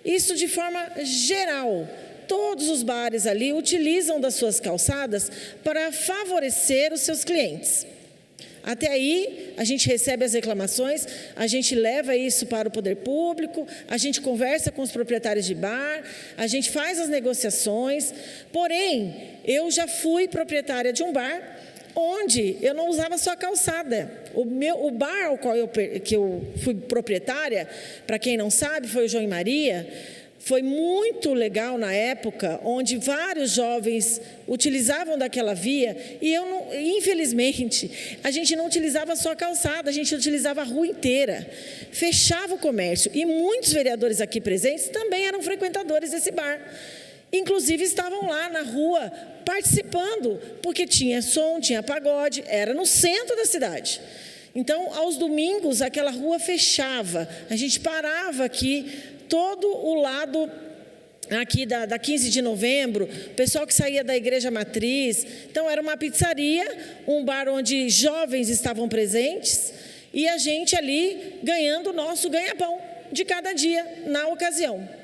Isso de forma geral. Todos os bares ali utilizam das suas calçadas para favorecer os seus clientes. Até aí, a gente recebe as reclamações, a gente leva isso para o poder público, a gente conversa com os proprietários de bar, a gente faz as negociações. Porém, eu já fui proprietária de um bar onde eu não usava só calçada. O bar ao qual eu fui proprietária, para quem não sabe, foi o João e Maria. Foi muito legal na época, onde vários jovens utilizavam daquela via, e infelizmente, a gente não utilizava só a calçada, a gente utilizava a rua inteira, fechava o comércio, e muitos vereadores aqui presentes também eram frequentadores desse bar, inclusive estavam lá na rua participando, porque tinha som, tinha pagode, era no centro da cidade. Então, aos domingos, aquela rua fechava, a gente parava aqui, todo o lado aqui da 15 de novembro, pessoal que saía da Igreja Matriz. Então, era uma pizzaria, um bar onde jovens estavam presentes e a gente ali ganhando o nosso ganha-pão de cada dia na ocasião.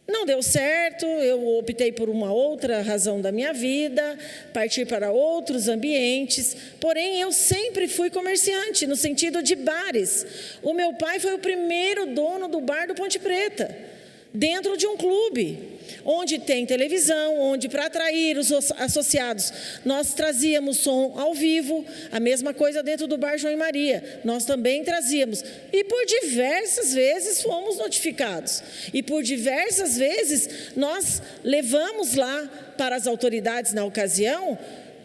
Não deu certo, eu optei por uma outra razão da minha vida, partir para outros ambientes, porém eu sempre fui comerciante, no sentido de bares. O meu pai foi o primeiro dono do bar do Ponte Preta, dentro de um clube, onde tem televisão, onde para atrair os associados, nós trazíamos som ao vivo, a mesma coisa dentro do bar João e Maria, nós também trazíamos, e por diversas vezes fomos notificados, e por diversas vezes nós levamos lá para as autoridades na ocasião,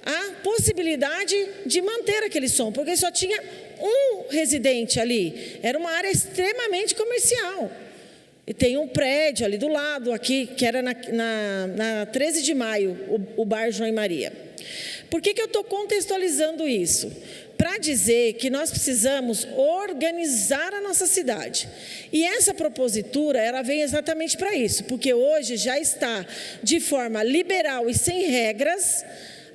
a possibilidade de manter aquele som, porque só tinha um residente ali, era uma área extremamente comercial. E tem um prédio ali do lado, aqui, que era na 13 de maio, o bar João e Maria. Por que eu estou contextualizando isso? Para dizer que nós precisamos organizar a nossa cidade. E essa propositura, ela vem exatamente para isso, porque hoje já está de forma liberal e sem regras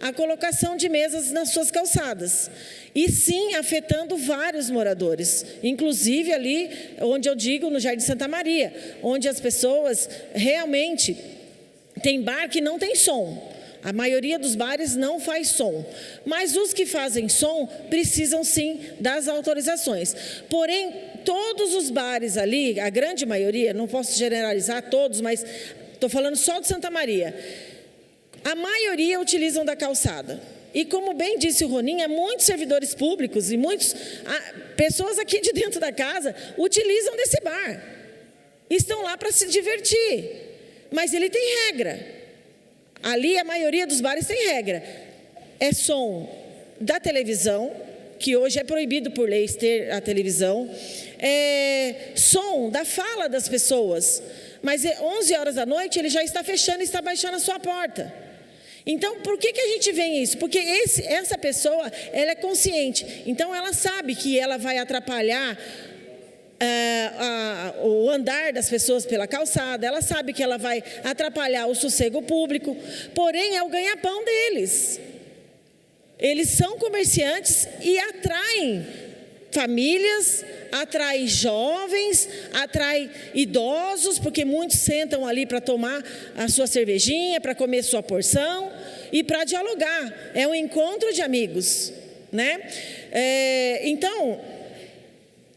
a colocação de mesas nas suas calçadas. E sim, afetando vários moradores, inclusive ali onde eu digo, no Jardim Santa Maria, onde as pessoas realmente tem bar que não tem som. A maioria dos bares não faz som, mas os que fazem som precisam sim das autorizações. Porém, todos os bares ali, a grande maioria, não posso generalizar todos, mas estou falando só de Santa Maria, a maioria utilizam da calçada. E como bem disse o Roninha, muitos servidores públicos e muitas pessoas aqui de dentro da casa utilizam desse bar. Estão lá para se divertir, mas ele tem regra. Ali a maioria dos bares tem regra. É som da televisão, que hoje é proibido por lei ter a televisão. É som da fala das pessoas. Mas 11 horas da noite ele já está fechando e está baixando a sua porta. Então, por que a gente vê isso? Porque essa pessoa, ela é consciente. Então, ela sabe que ela vai atrapalhar o andar das pessoas pela calçada. Ela sabe que ela vai atrapalhar o sossego público. Porém, é o ganha-pão deles. Eles são comerciantes e atraem famílias, atrai jovens, atrai idosos, porque muitos sentam ali para tomar a sua cervejinha, para comer sua porção e para dialogar. É um encontro de amigos, né? Então,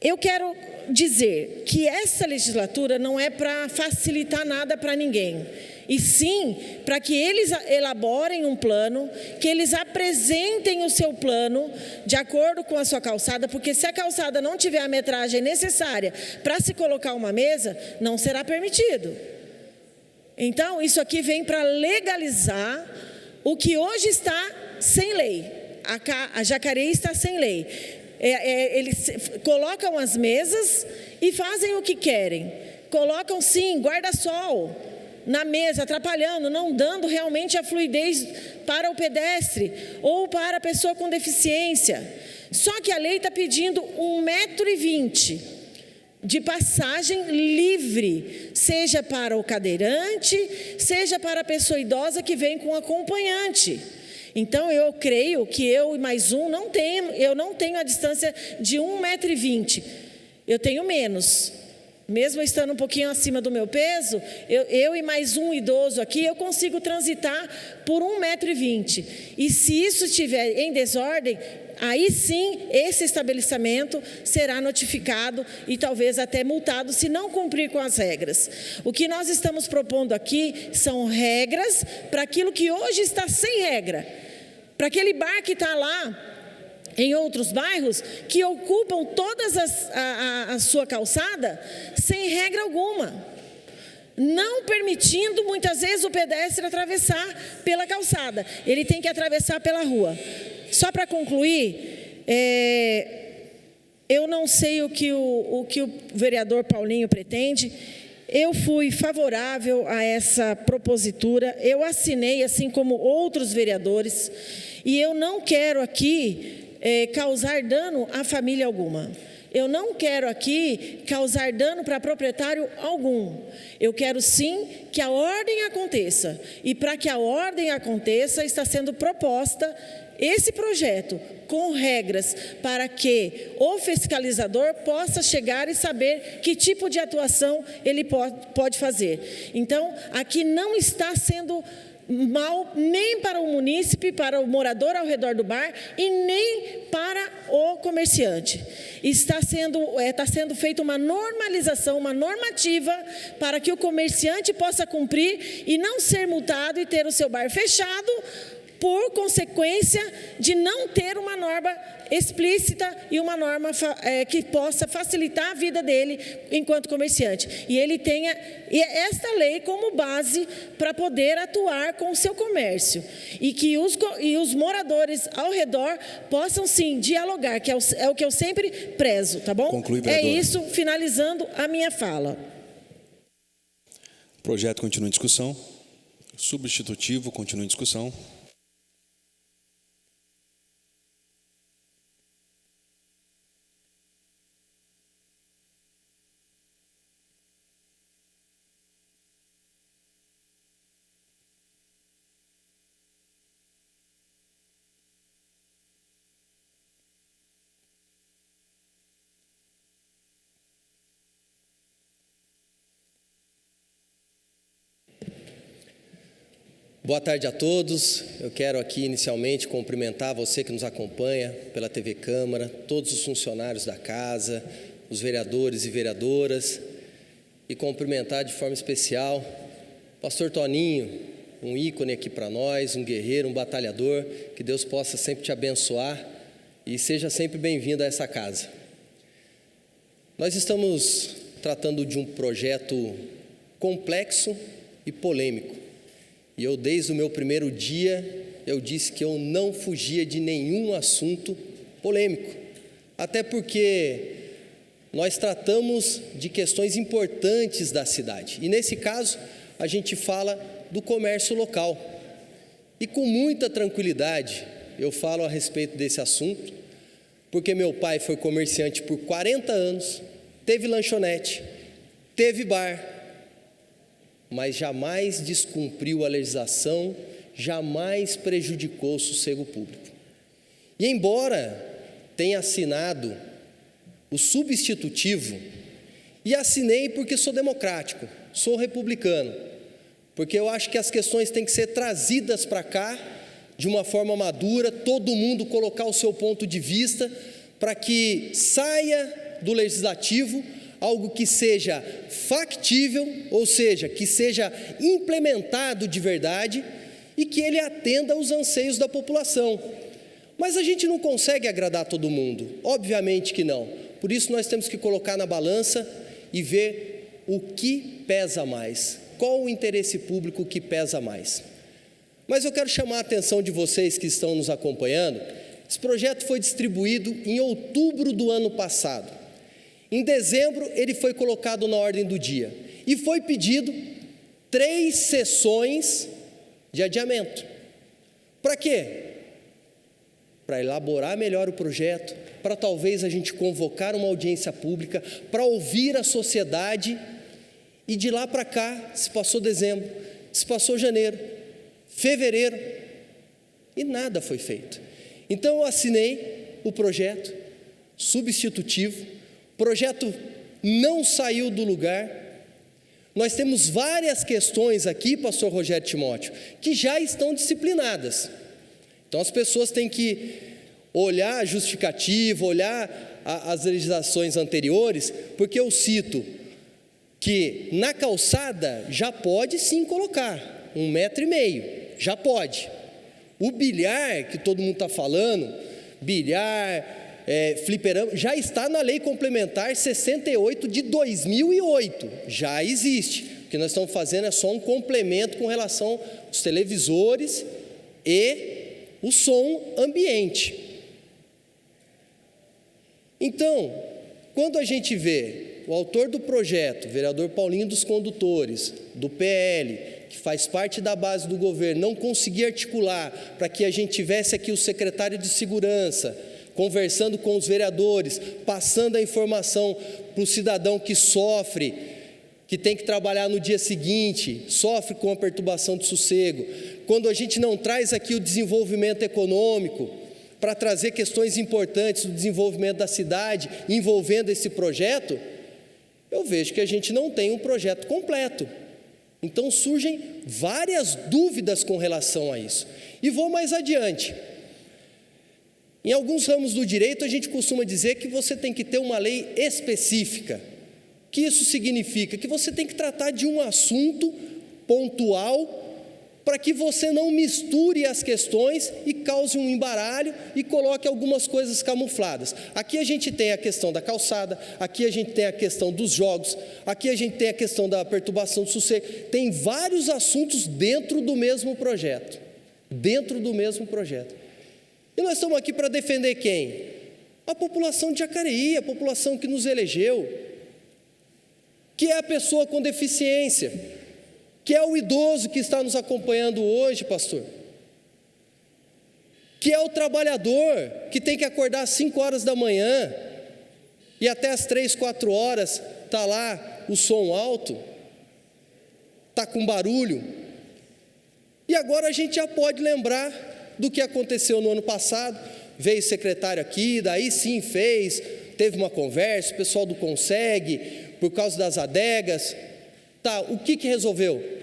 Eu quero dizer que essa legislatura não é para facilitar nada para ninguém, e sim para que eles elaborem um plano, que eles apresentem o seu plano de acordo com a sua calçada, porque se a calçada não tiver a metragem necessária para se colocar uma mesa, não será permitido. Então, isso aqui vem para legalizar o que hoje está sem lei. A Jacareí está sem lei. Eles colocam as mesas e fazem o que querem. Colocam, sim, guarda-sol na mesa, atrapalhando, não dando realmente a fluidez para o pedestre ou para a pessoa com deficiência. Só que a lei está pedindo 1,20 m de passagem livre, seja para o cadeirante, seja para a pessoa idosa que vem com acompanhante. Então, eu creio que eu e mais um eu não tenho a distância de 1,20 m, eu tenho menos. Mesmo estando um pouquinho acima do meu peso, eu e mais um idoso aqui, eu consigo transitar por 1,20 m. E se isso estiver em desordem, aí sim, esse estabelecimento será notificado e talvez até multado se não cumprir com as regras. O que nós estamos propondo aqui são regras para aquilo que hoje está sem regra. Para aquele bar que está lá em outros bairros, que ocupam todas a sua calçada sem regra alguma, não permitindo muitas vezes o pedestre atravessar pela calçada, ele tem que atravessar pela rua. Só para concluir, eu não sei o que o vereador Paulinho pretende. Eu fui favorável a essa propositura, eu assinei assim como outros vereadores, e eu não quero aqui causar dano a família alguma. Eu não quero aqui causar dano para proprietário algum. Eu quero sim que a ordem aconteça. E para que a ordem aconteça, está sendo proposta esse projeto com regras para que o fiscalizador possa chegar e saber que tipo de atuação ele pode fazer. Então, aqui não está sendo mal nem para o munícipe, para o morador ao redor do bar e nem para o comerciante. Está sendo feita uma normalização, uma normativa para que o comerciante possa cumprir e não ser multado e ter o seu bar fechado por consequência de não ter uma norma explícita e uma norma que possa facilitar a vida dele enquanto comerciante. E ele tenha esta lei como base para poder atuar com o seu comércio. E que os moradores ao redor possam sim dialogar, que é o que eu sempre prezo, tá bom? Conclui, vereadora. É isso, finalizando a minha fala. O projeto continua em discussão. Substitutivo continua em discussão. Boa tarde a todos. Eu quero aqui inicialmente cumprimentar você que nos acompanha pela TV Câmara, todos os funcionários da casa, os vereadores e vereadoras, e cumprimentar de forma especial o pastor Toninho, um ícone aqui para nós, um guerreiro, um batalhador. Que Deus possa sempre te abençoar e seja sempre bem-vindo a essa casa. Nós estamos tratando de um projeto complexo e polêmico. E eu, desde o meu primeiro dia, eu disse que eu não fugia de nenhum assunto polêmico. Até porque nós tratamos de questões importantes da cidade. E, nesse caso, a gente fala do comércio local. E, com muita tranquilidade, eu falo a respeito desse assunto, porque meu pai foi comerciante por 40 anos, teve lanchonete, teve bar, mas jamais descumpriu a legislação, jamais prejudicou o sossego público. E embora tenha assinado o substitutivo, e assinei porque sou democrático, sou republicano, porque eu acho que as questões têm que ser trazidas para cá de uma forma madura, todo mundo colocar o seu ponto de vista, para que saia do Legislativo algo que seja factível, ou seja, que seja implementado de verdade e que ele atenda aos anseios da população. Mas a gente não consegue agradar todo mundo, obviamente que não. Por isso nós temos que colocar na balança e ver o que pesa mais, qual o interesse público que pesa mais. Mas eu quero chamar a atenção de vocês que estão nos acompanhando. Esse projeto foi distribuído em outubro do ano passado. Em dezembro ele foi colocado na ordem do dia e foi pedido 3 sessões de adiamento. Para quê? Para elaborar melhor o projeto, para talvez a gente convocar uma audiência pública, para ouvir a sociedade, e de lá para cá, se passou dezembro, se passou janeiro, fevereiro, e nada foi feito. Então eu assinei o projeto substitutivo, o projeto não saiu do lugar. Nós temos várias questões aqui, pastor Rogério Timóteo, que já estão disciplinadas. Então as pessoas têm que olhar a justificativa, olhar as legislações anteriores, porque eu cito que na calçada já pode sim colocar 1,5 metro, já pode. O bilhar que todo mundo está falando, bilhar, fliperama, já está na lei complementar 68 de 2008, já existe. O que nós estamos fazendo é só um complemento com relação aos televisores e o som ambiente. Então, quando a gente vê o autor do projeto, o vereador Paulinho dos Condutores, do PL, que faz parte da base do governo, não conseguir articular para que a gente tivesse aqui o secretário de Segurança, conversando com os vereadores, passando a informação para o cidadão que sofre, que tem que trabalhar no dia seguinte, sofre com a perturbação de sossego. Quando a gente não traz aqui o desenvolvimento econômico, para trazer questões importantes do desenvolvimento da cidade, envolvendo esse projeto, eu vejo que a gente não tem um projeto completo. Então surgem várias dúvidas com relação a isso. E vou mais adiante. Em alguns ramos do direito a gente costuma dizer que você tem que ter uma lei específica. O que isso significa? Que você tem que tratar de um assunto pontual para que você não misture as questões e cause um embaralho e coloque algumas coisas camufladas. Aqui a gente tem a questão da calçada, aqui a gente tem a questão dos jogos, aqui a gente tem a questão da perturbação do sossego. Tem vários assuntos dentro do mesmo projeto. Dentro do mesmo projeto. E nós estamos aqui para defender quem? A população de Jacareí, a população que nos elegeu, que é a pessoa com deficiência, que é o idoso que está nos acompanhando hoje, pastor, que é o trabalhador que tem que acordar às 5 horas da manhã e até às 3, 4 horas está lá o som alto, está com barulho. E agora a gente já pode lembrar do que aconteceu no ano passado. Veio o secretário aqui, daí sim teve uma conversa, o pessoal do Conseg, por causa das adegas. Tá, o que resolveu?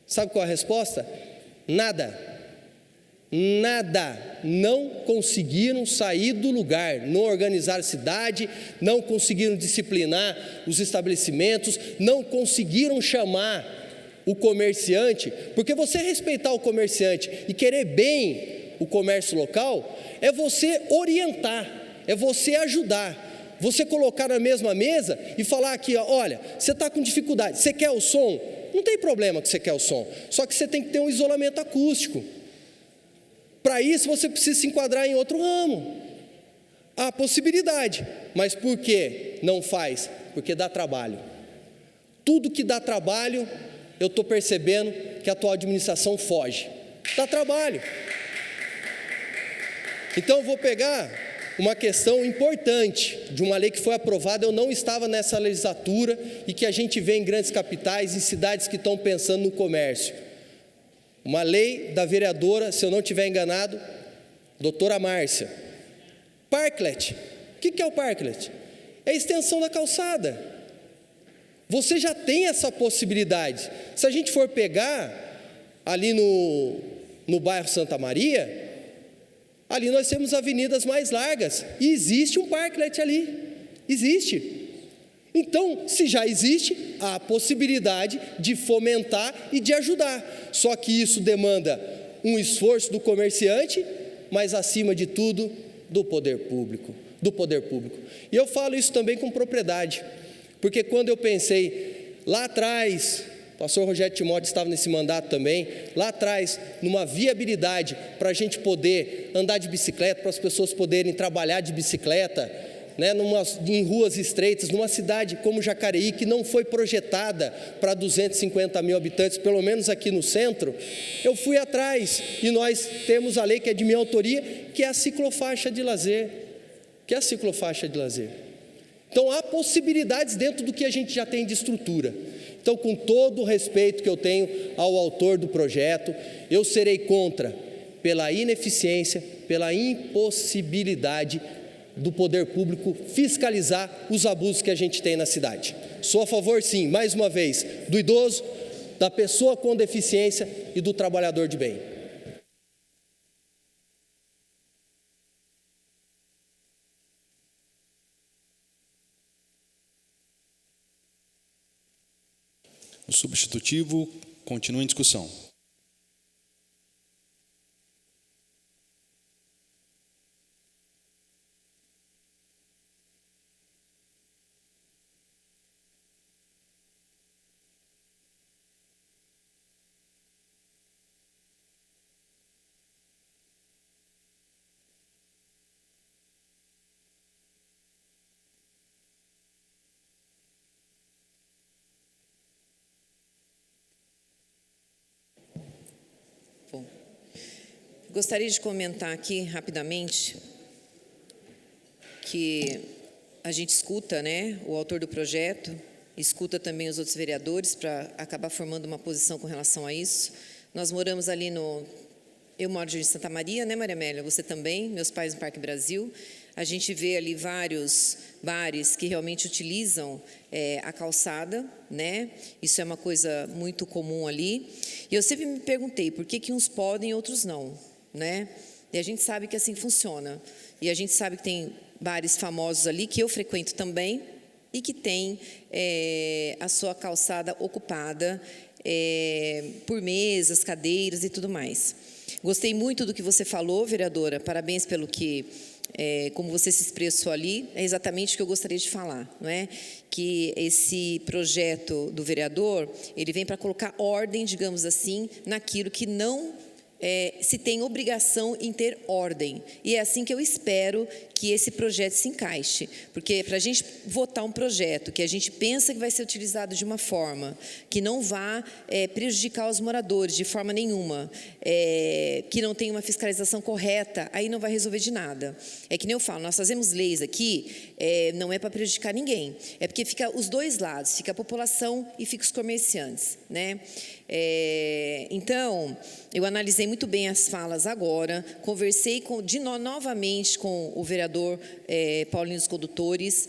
Sabe qual é a resposta? Nada. Não conseguiram sair do lugar, não organizaram a cidade, não conseguiram disciplinar os estabelecimentos, não conseguiram chamar o comerciante, porque você respeitar o comerciante e querer bem o comércio local, é você orientar, é você ajudar, você colocar na mesma mesa e falar aqui, ó, olha, você está com dificuldade, você quer o som? Não tem problema que você quer o som, só que você tem que ter um isolamento acústico. Para isso você precisa se enquadrar em outro ramo. Há possibilidade, mas por que não faz? Porque dá trabalho. Tudo que dá trabalho, eu estou percebendo que a atual administração foge. Dá trabalho. Então eu vou pegar uma questão importante de uma lei que foi aprovada, eu não estava nessa legislatura e que a gente vê em grandes capitais, em cidades que estão pensando no comércio. Uma lei da vereadora, se eu não estiver enganado, doutora Márcia. Parklet. O que é o Parklet? É a extensão da calçada. Você já tem essa possibilidade. Se a gente for pegar ali no bairro Santa Maria, ali nós temos avenidas mais largas e existe um parklet ali. Existe. Então, se já existe, há a possibilidade de fomentar e de ajudar. Só que isso demanda um esforço do comerciante, mas acima de tudo, do poder público. E eu falo isso também com propriedade, porque quando eu pensei lá atrás, o pastor Rogério Timóteo estava nesse mandato também, lá atrás, numa viabilidade para a gente poder andar de bicicleta, para as pessoas poderem trabalhar de bicicleta, né, em ruas estreitas, numa cidade como Jacareí, que não foi projetada para 250 mil habitantes, pelo menos aqui no centro, eu fui atrás, e nós temos a lei que é de minha autoria, que é a ciclofaixa de lazer, Então, há possibilidades dentro do que a gente já tem de estrutura. Então, com todo o respeito que eu tenho ao autor do projeto, eu serei contra, pela ineficiência, pela impossibilidade do poder público fiscalizar os abusos que a gente tem na cidade. Sou a favor, sim, mais uma vez, do idoso, da pessoa com deficiência e do trabalhador de bem. O substitutivo continua em discussão. Gostaria de comentar aqui rapidamente que a gente escuta, né, o autor do projeto, escuta também os outros vereadores para acabar formando uma posição com relação a isso. Nós moramos ali eu moro em Santa Maria, né, Maria Amélia? Você também, meus pais no Parque Brasil. A gente vê ali vários bares que realmente utilizam a calçada, né? Isso é uma coisa muito comum ali. E eu sempre me perguntei por que uns podem e outros não, né? E a gente sabe que assim funciona. E a gente sabe que tem bares famosos ali, que eu frequento também, e que tem a sua calçada ocupada por mesas, cadeiras e tudo mais. Gostei muito do que você falou, vereadora. Parabéns pelo que, como você se expressou ali, é exatamente o que eu gostaria de falar, não é? Que esse projeto do vereador, ele vem para colocar ordem, digamos assim, naquilo que não se tem obrigação em ter ordem. E é assim que eu espero que esse projeto se encaixe. Porque para a gente votar um projeto que a gente pensa que vai ser utilizado de uma forma que não vá prejudicar os moradores de forma nenhuma, que não tenha uma fiscalização correta, aí não vai resolver de nada. É que nem eu falo, nós fazemos leis aqui, não é para prejudicar ninguém. É porque fica os dois lados, fica a população e fica os comerciantes, né? Então, eu analisei muito bem as falas agora, conversei novamente com o vereador Paulinho dos Condutores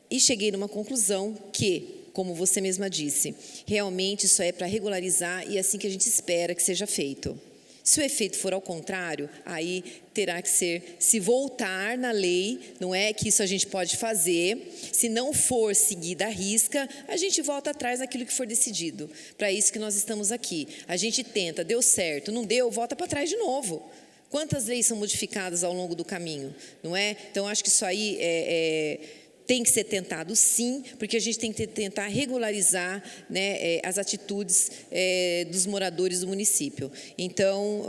e cheguei numa conclusão que, como você mesma disse, realmente isso é para regularizar e é assim que a gente espera que seja feito. Se o efeito for ao contrário, aí terá que ser, se voltar na lei, não é que isso a gente pode fazer, se não for seguida à risca, a gente volta atrás naquilo que for decidido. Para isso que nós estamos aqui. A gente tenta, deu certo, não deu, volta para trás de novo. Quantas leis são modificadas ao longo do caminho, não é? Então, acho que isso aí tem que ser tentado, sim, porque a gente tem que tentar regularizar, né, as atitudes dos moradores do município. Então,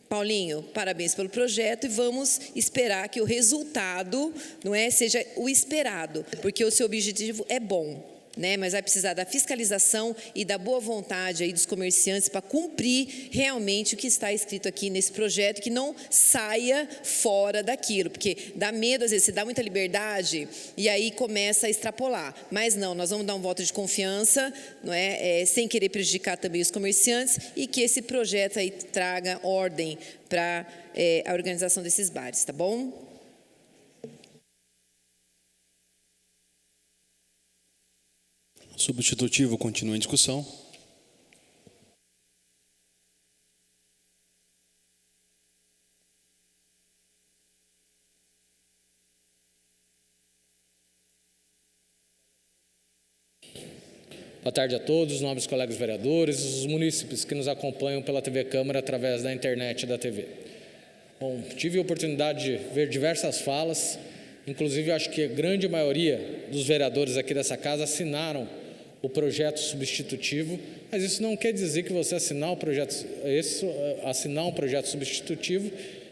Paulinho, parabéns pelo projeto e vamos esperar que o resultado, não é, seja o esperado, porque o seu objetivo é bom, né, mas vai precisar da fiscalização e da boa vontade aí dos comerciantes para cumprir realmente o que está escrito aqui nesse projeto, que não saia fora daquilo, porque dá medo, às vezes, você dá muita liberdade e aí começa a extrapolar. Mas não, nós vamos dar um voto de confiança, não é, sem querer prejudicar também os comerciantes e que esse projeto aí traga ordem para a organização desses bares, tá bom? Substitutivo continua em discussão. Boa tarde a todos, nobres colegas vereadores, os munícipes que nos acompanham pela TV Câmara através da internet e da TV. Bom, tive a oportunidade de ver diversas falas, inclusive acho que a grande maioria dos vereadores aqui dessa casa assinaram o projeto substitutivo, mas isso não quer dizer que você assinar um projeto substitutivo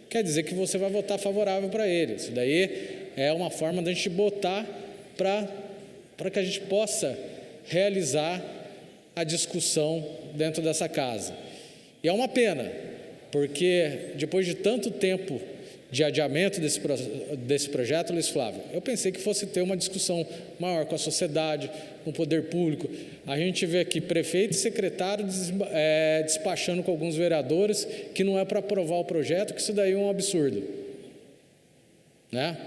quer dizer que você vai votar favorável para ele. Isso daí é uma forma da gente botar para que a gente possa realizar a discussão dentro dessa casa. E é uma pena, porque depois de tanto tempo de adiamento desse projeto, Luiz Flávio, eu pensei que fosse ter uma discussão maior com a sociedade, com o poder público. A gente vê aqui prefeito e secretário despachando com alguns vereadores que não é para aprovar o projeto, que isso daí é um absurdo, né?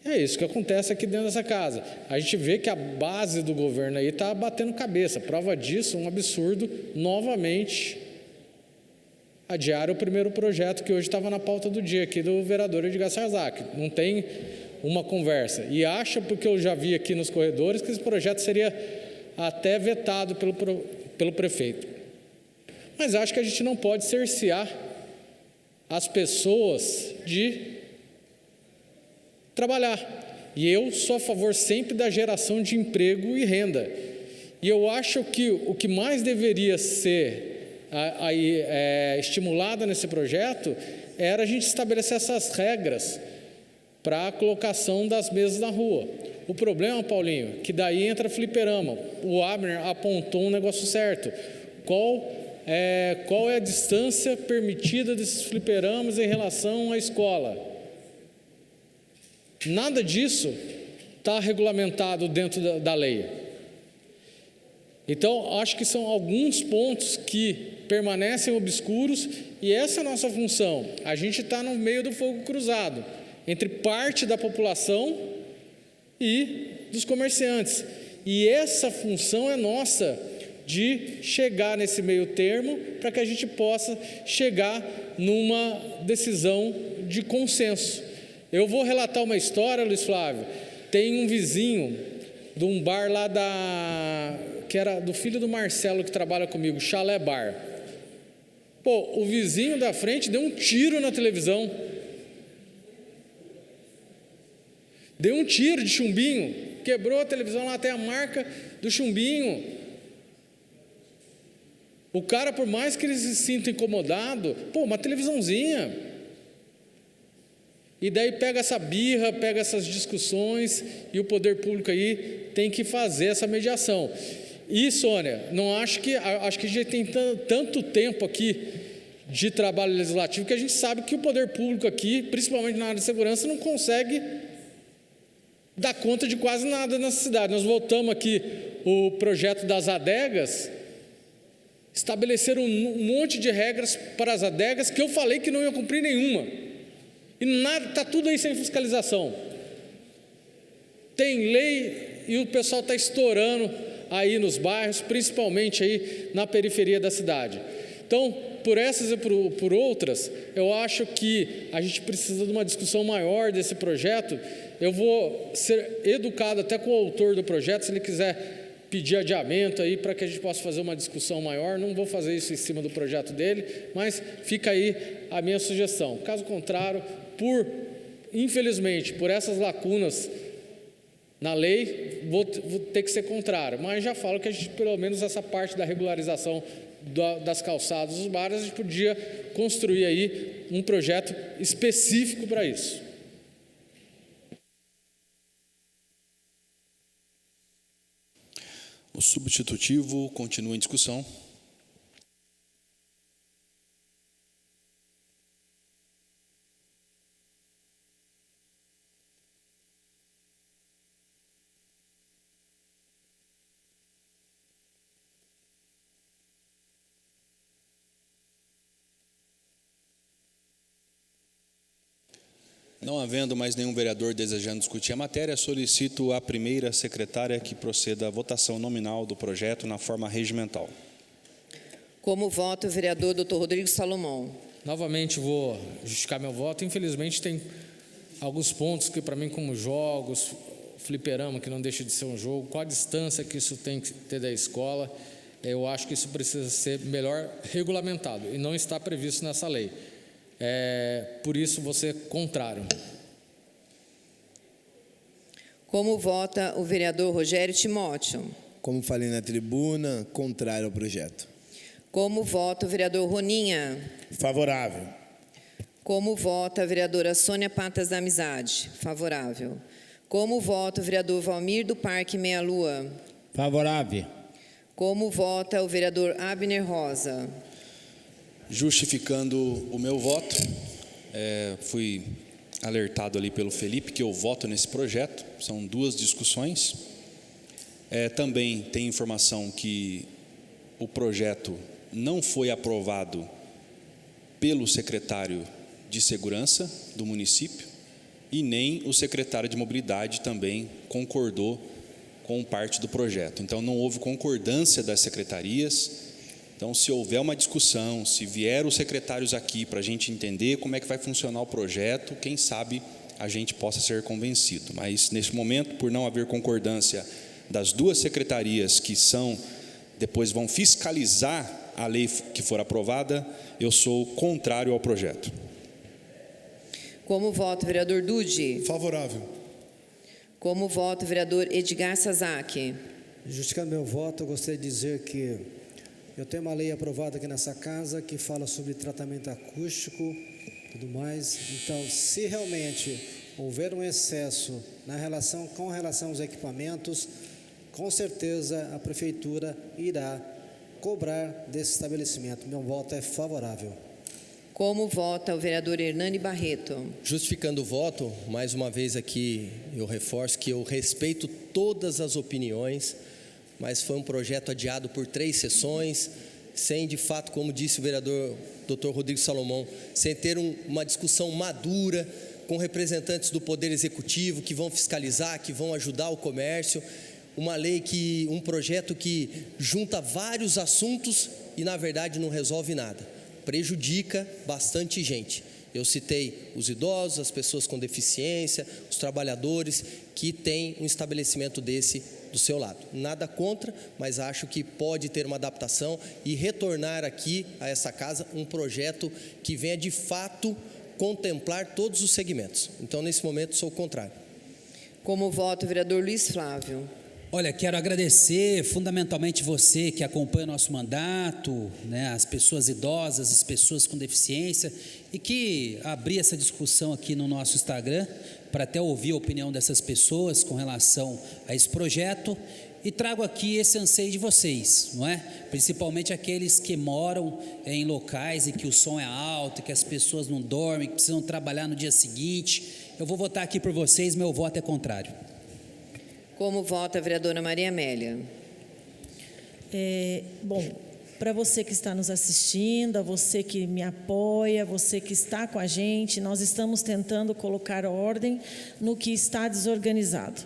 É isso que acontece aqui dentro dessa casa. A gente vê que a base do governo aí está batendo cabeça. Prova disso, um absurdo, novamente, adiar o primeiro projeto que hoje estava na pauta do dia aqui do vereador Edgar Sarzac. Não tem uma conversa. E acha, porque eu já vi aqui nos corredores, que esse projeto seria até vetado pelo prefeito. Mas acho que a gente não pode cercear as pessoas de trabalhar. E eu sou a favor sempre da geração de emprego e renda. E eu acho que o que mais deveria ser estimulado nesse projeto era a gente estabelecer essas regras para a colocação das mesas na rua. O problema, Paulinho, que daí entra fliperama. O Abner apontou um negócio certo. Qual é a distância permitida desses fliperamas em relação à escola? Nada disso está regulamentado dentro da lei. Então, acho que são alguns pontos que permanecem obscuros e essa é a nossa função. A gente está no meio do fogo cruzado, entre parte da população e dos comerciantes. E essa função é nossa, de chegar nesse meio termo para que a gente possa chegar numa decisão de consenso. Eu vou relatar uma história, Luiz Flávio. Tem um vizinho de um bar lá que era do filho do Marcelo que trabalha comigo, Chalé Bar. Pô, o vizinho da frente deu um tiro na televisão. Deu um tiro de chumbinho, quebrou a televisão, lá tem a marca do chumbinho. O cara, por mais que ele se sinta incomodado, pô, uma televisãozinha. E daí pega essa birra, pega essas discussões e o poder público aí tem que fazer essa mediação. E, Sônia, acho que a gente tem tanto tempo aqui de trabalho legislativo que a gente sabe que o poder público aqui, principalmente na área de segurança, não consegue dar conta de quase nada nessa cidade. Nós voltamos aqui o projeto das adegas, estabeleceram um monte de regras para as adegas que eu falei que não ia cumprir nenhuma. E nada, está tudo aí sem fiscalização. Tem lei e o pessoal está estourando aí nos bairros, principalmente aí na periferia da cidade. Então, por essas e por outras, eu acho que a gente precisa de uma discussão maior desse projeto. Eu vou ser educado até com o autor do projeto, se ele quiser pedir adiamento aí para que a gente possa fazer uma discussão maior. Não vou fazer isso em cima do projeto dele, mas fica aí a minha sugestão. Caso contrário, infelizmente, por essas lacunas na lei, vou ter que ser contrário, mas já falo que a gente, pelo menos essa parte da regularização das calçadas dos bares, a gente podia construir aí um projeto específico para isso. O substitutivo continua em discussão. Não havendo mais nenhum vereador desejando discutir a matéria, solicito à primeira secretária que proceda à votação nominal do projeto na forma regimental. Como voto, o vereador Dr. Rodrigo Salomão. Novamente vou justificar meu voto. Infelizmente tem alguns pontos que para mim, como jogos, fliperama, que não deixa de ser um jogo, qual a distância que isso tem que ter da escola. Eu acho que isso precisa ser melhor regulamentado e não está previsto nessa lei. Por isso, você é contrário. Como vota o vereador Rogério Timóteo? Como falei na tribuna, contrário ao projeto. Como vota o vereador Roninha? Favorável. Como vota a vereadora Sônia Patas da Amizade? Favorável. Como vota o vereador Valmir do Parque Meia Lua? Favorável. Como vota o vereador Abner Rosa? Justificando o meu voto, fui alertado ali pelo Felipe que eu voto nesse projeto. São duas discussões. Também tem informação que o projeto não foi aprovado pelo secretário de Segurança do município e nem o secretário de Mobilidade também concordou com parte do projeto. Então, não houve concordância das secretarias. Então, se houver uma discussão, se vier os secretários aqui para a gente entender como é que vai funcionar o projeto, quem sabe a gente possa ser convencido. Mas, neste momento, por não haver concordância das duas secretarias que depois vão fiscalizar a lei que for aprovada, eu sou contrário ao projeto. Como vota o vereador Dude? Favorável. Como vota o vereador Edgar Sazaki? Justificando meu voto, eu gostaria de dizer que eu tenho uma lei aprovada aqui nessa casa que fala sobre tratamento acústico e tudo mais. Então, se realmente houver um excesso com relação aos equipamentos, com certeza a prefeitura irá cobrar desse estabelecimento. Meu voto é favorável. Como vota o vereador Hernani Barreto? Justificando o voto, mais uma vez aqui eu reforço que eu respeito todas as opiniões, mas foi um projeto adiado por 3 sessões, sem de fato, como disse o vereador Dr. Rodrigo Salomão, sem ter uma discussão madura com representantes do Poder Executivo que vão fiscalizar, que vão ajudar o comércio. Um projeto que junta vários assuntos e, na verdade, não resolve nada. Prejudica bastante gente. Eu citei os idosos, as pessoas com deficiência, os trabalhadores que têm um estabelecimento desse do seu lado. Nada contra, mas acho que pode ter uma adaptação e retornar aqui a essa casa um projeto que venha de fato contemplar todos os segmentos. Então, nesse momento, sou contrário. Como vota o vereador Luiz Flávio? Olha, quero agradecer fundamentalmente você que acompanha o nosso mandato, as pessoas idosas, as pessoas com deficiência, e que abri essa discussão aqui no nosso Instagram, para até ouvir a opinião dessas pessoas com relação a esse projeto, e trago aqui esse anseio de vocês, não é? Principalmente aqueles que moram em locais em que o som é alto, que as pessoas não dormem, que precisam trabalhar no dia seguinte. Eu vou votar aqui por vocês, meu voto é contrário. Como vota a vereadora Maria Amélia? Bom, para você que está nos assistindo, a você que me apoia, você que está com a gente, nós estamos tentando colocar ordem no que está desorganizado.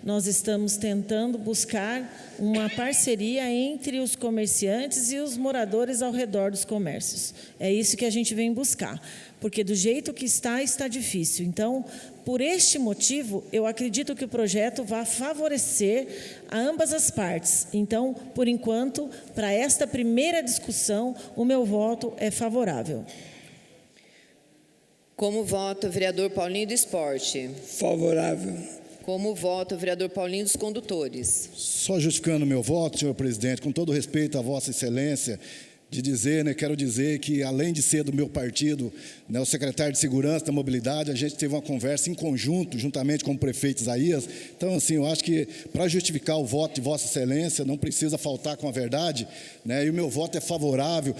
Nós estamos tentando buscar uma parceria entre os comerciantes e os moradores ao redor dos comércios. É isso que a gente vem buscar, porque do jeito que está difícil. Então, por este motivo, eu acredito que o projeto vai favorecer a ambas as partes. Então, por enquanto, para esta primeira discussão, o meu voto é favorável. Como vota o vereador Paulinho do Esporte? Favorável. Como vota o vereador Paulinho dos Condutores? Só justificando meu voto, senhor presidente, com todo respeito à vossa excelência, de dizer, quero dizer que, além de ser do meu partido, o secretário de Segurança da Mobilidade, a gente teve uma conversa em conjunto, juntamente com o prefeito Isaías. Então, assim, eu acho que, para justificar o voto de vossa excelência, não precisa faltar com a verdade, e o meu voto é favorável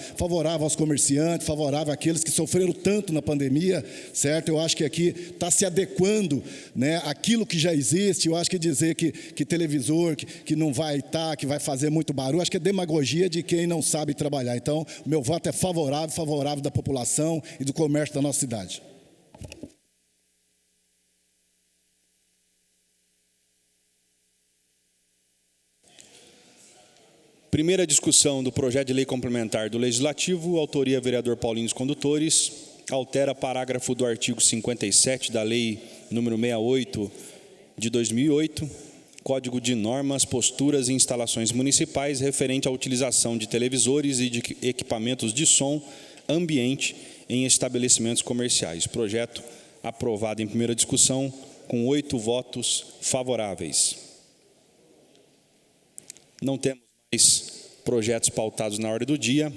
aos comerciantes, favorável àqueles que sofreram tanto na pandemia, certo? Eu acho que aqui está se adequando, àquilo que já existe. Eu acho que dizer que televisor, que não vai estar, que vai fazer muito barulho, acho que é demagogia de quem não sabe trabalhar. Então, o meu voto é favorável da população e do comércio da nossa cidade. Primeira discussão do projeto de lei complementar do Legislativo, autoria vereador Paulinho dos Condutores, altera parágrafo do artigo 57 da lei número 68 de 2008, Código de Normas, Posturas e Instalações Municipais referente à utilização de televisores e de equipamentos de som ambiente em estabelecimentos comerciais. Projeto aprovado em primeira discussão com 8 votos favoráveis. Não temos mais projetos pautados na ordem do dia.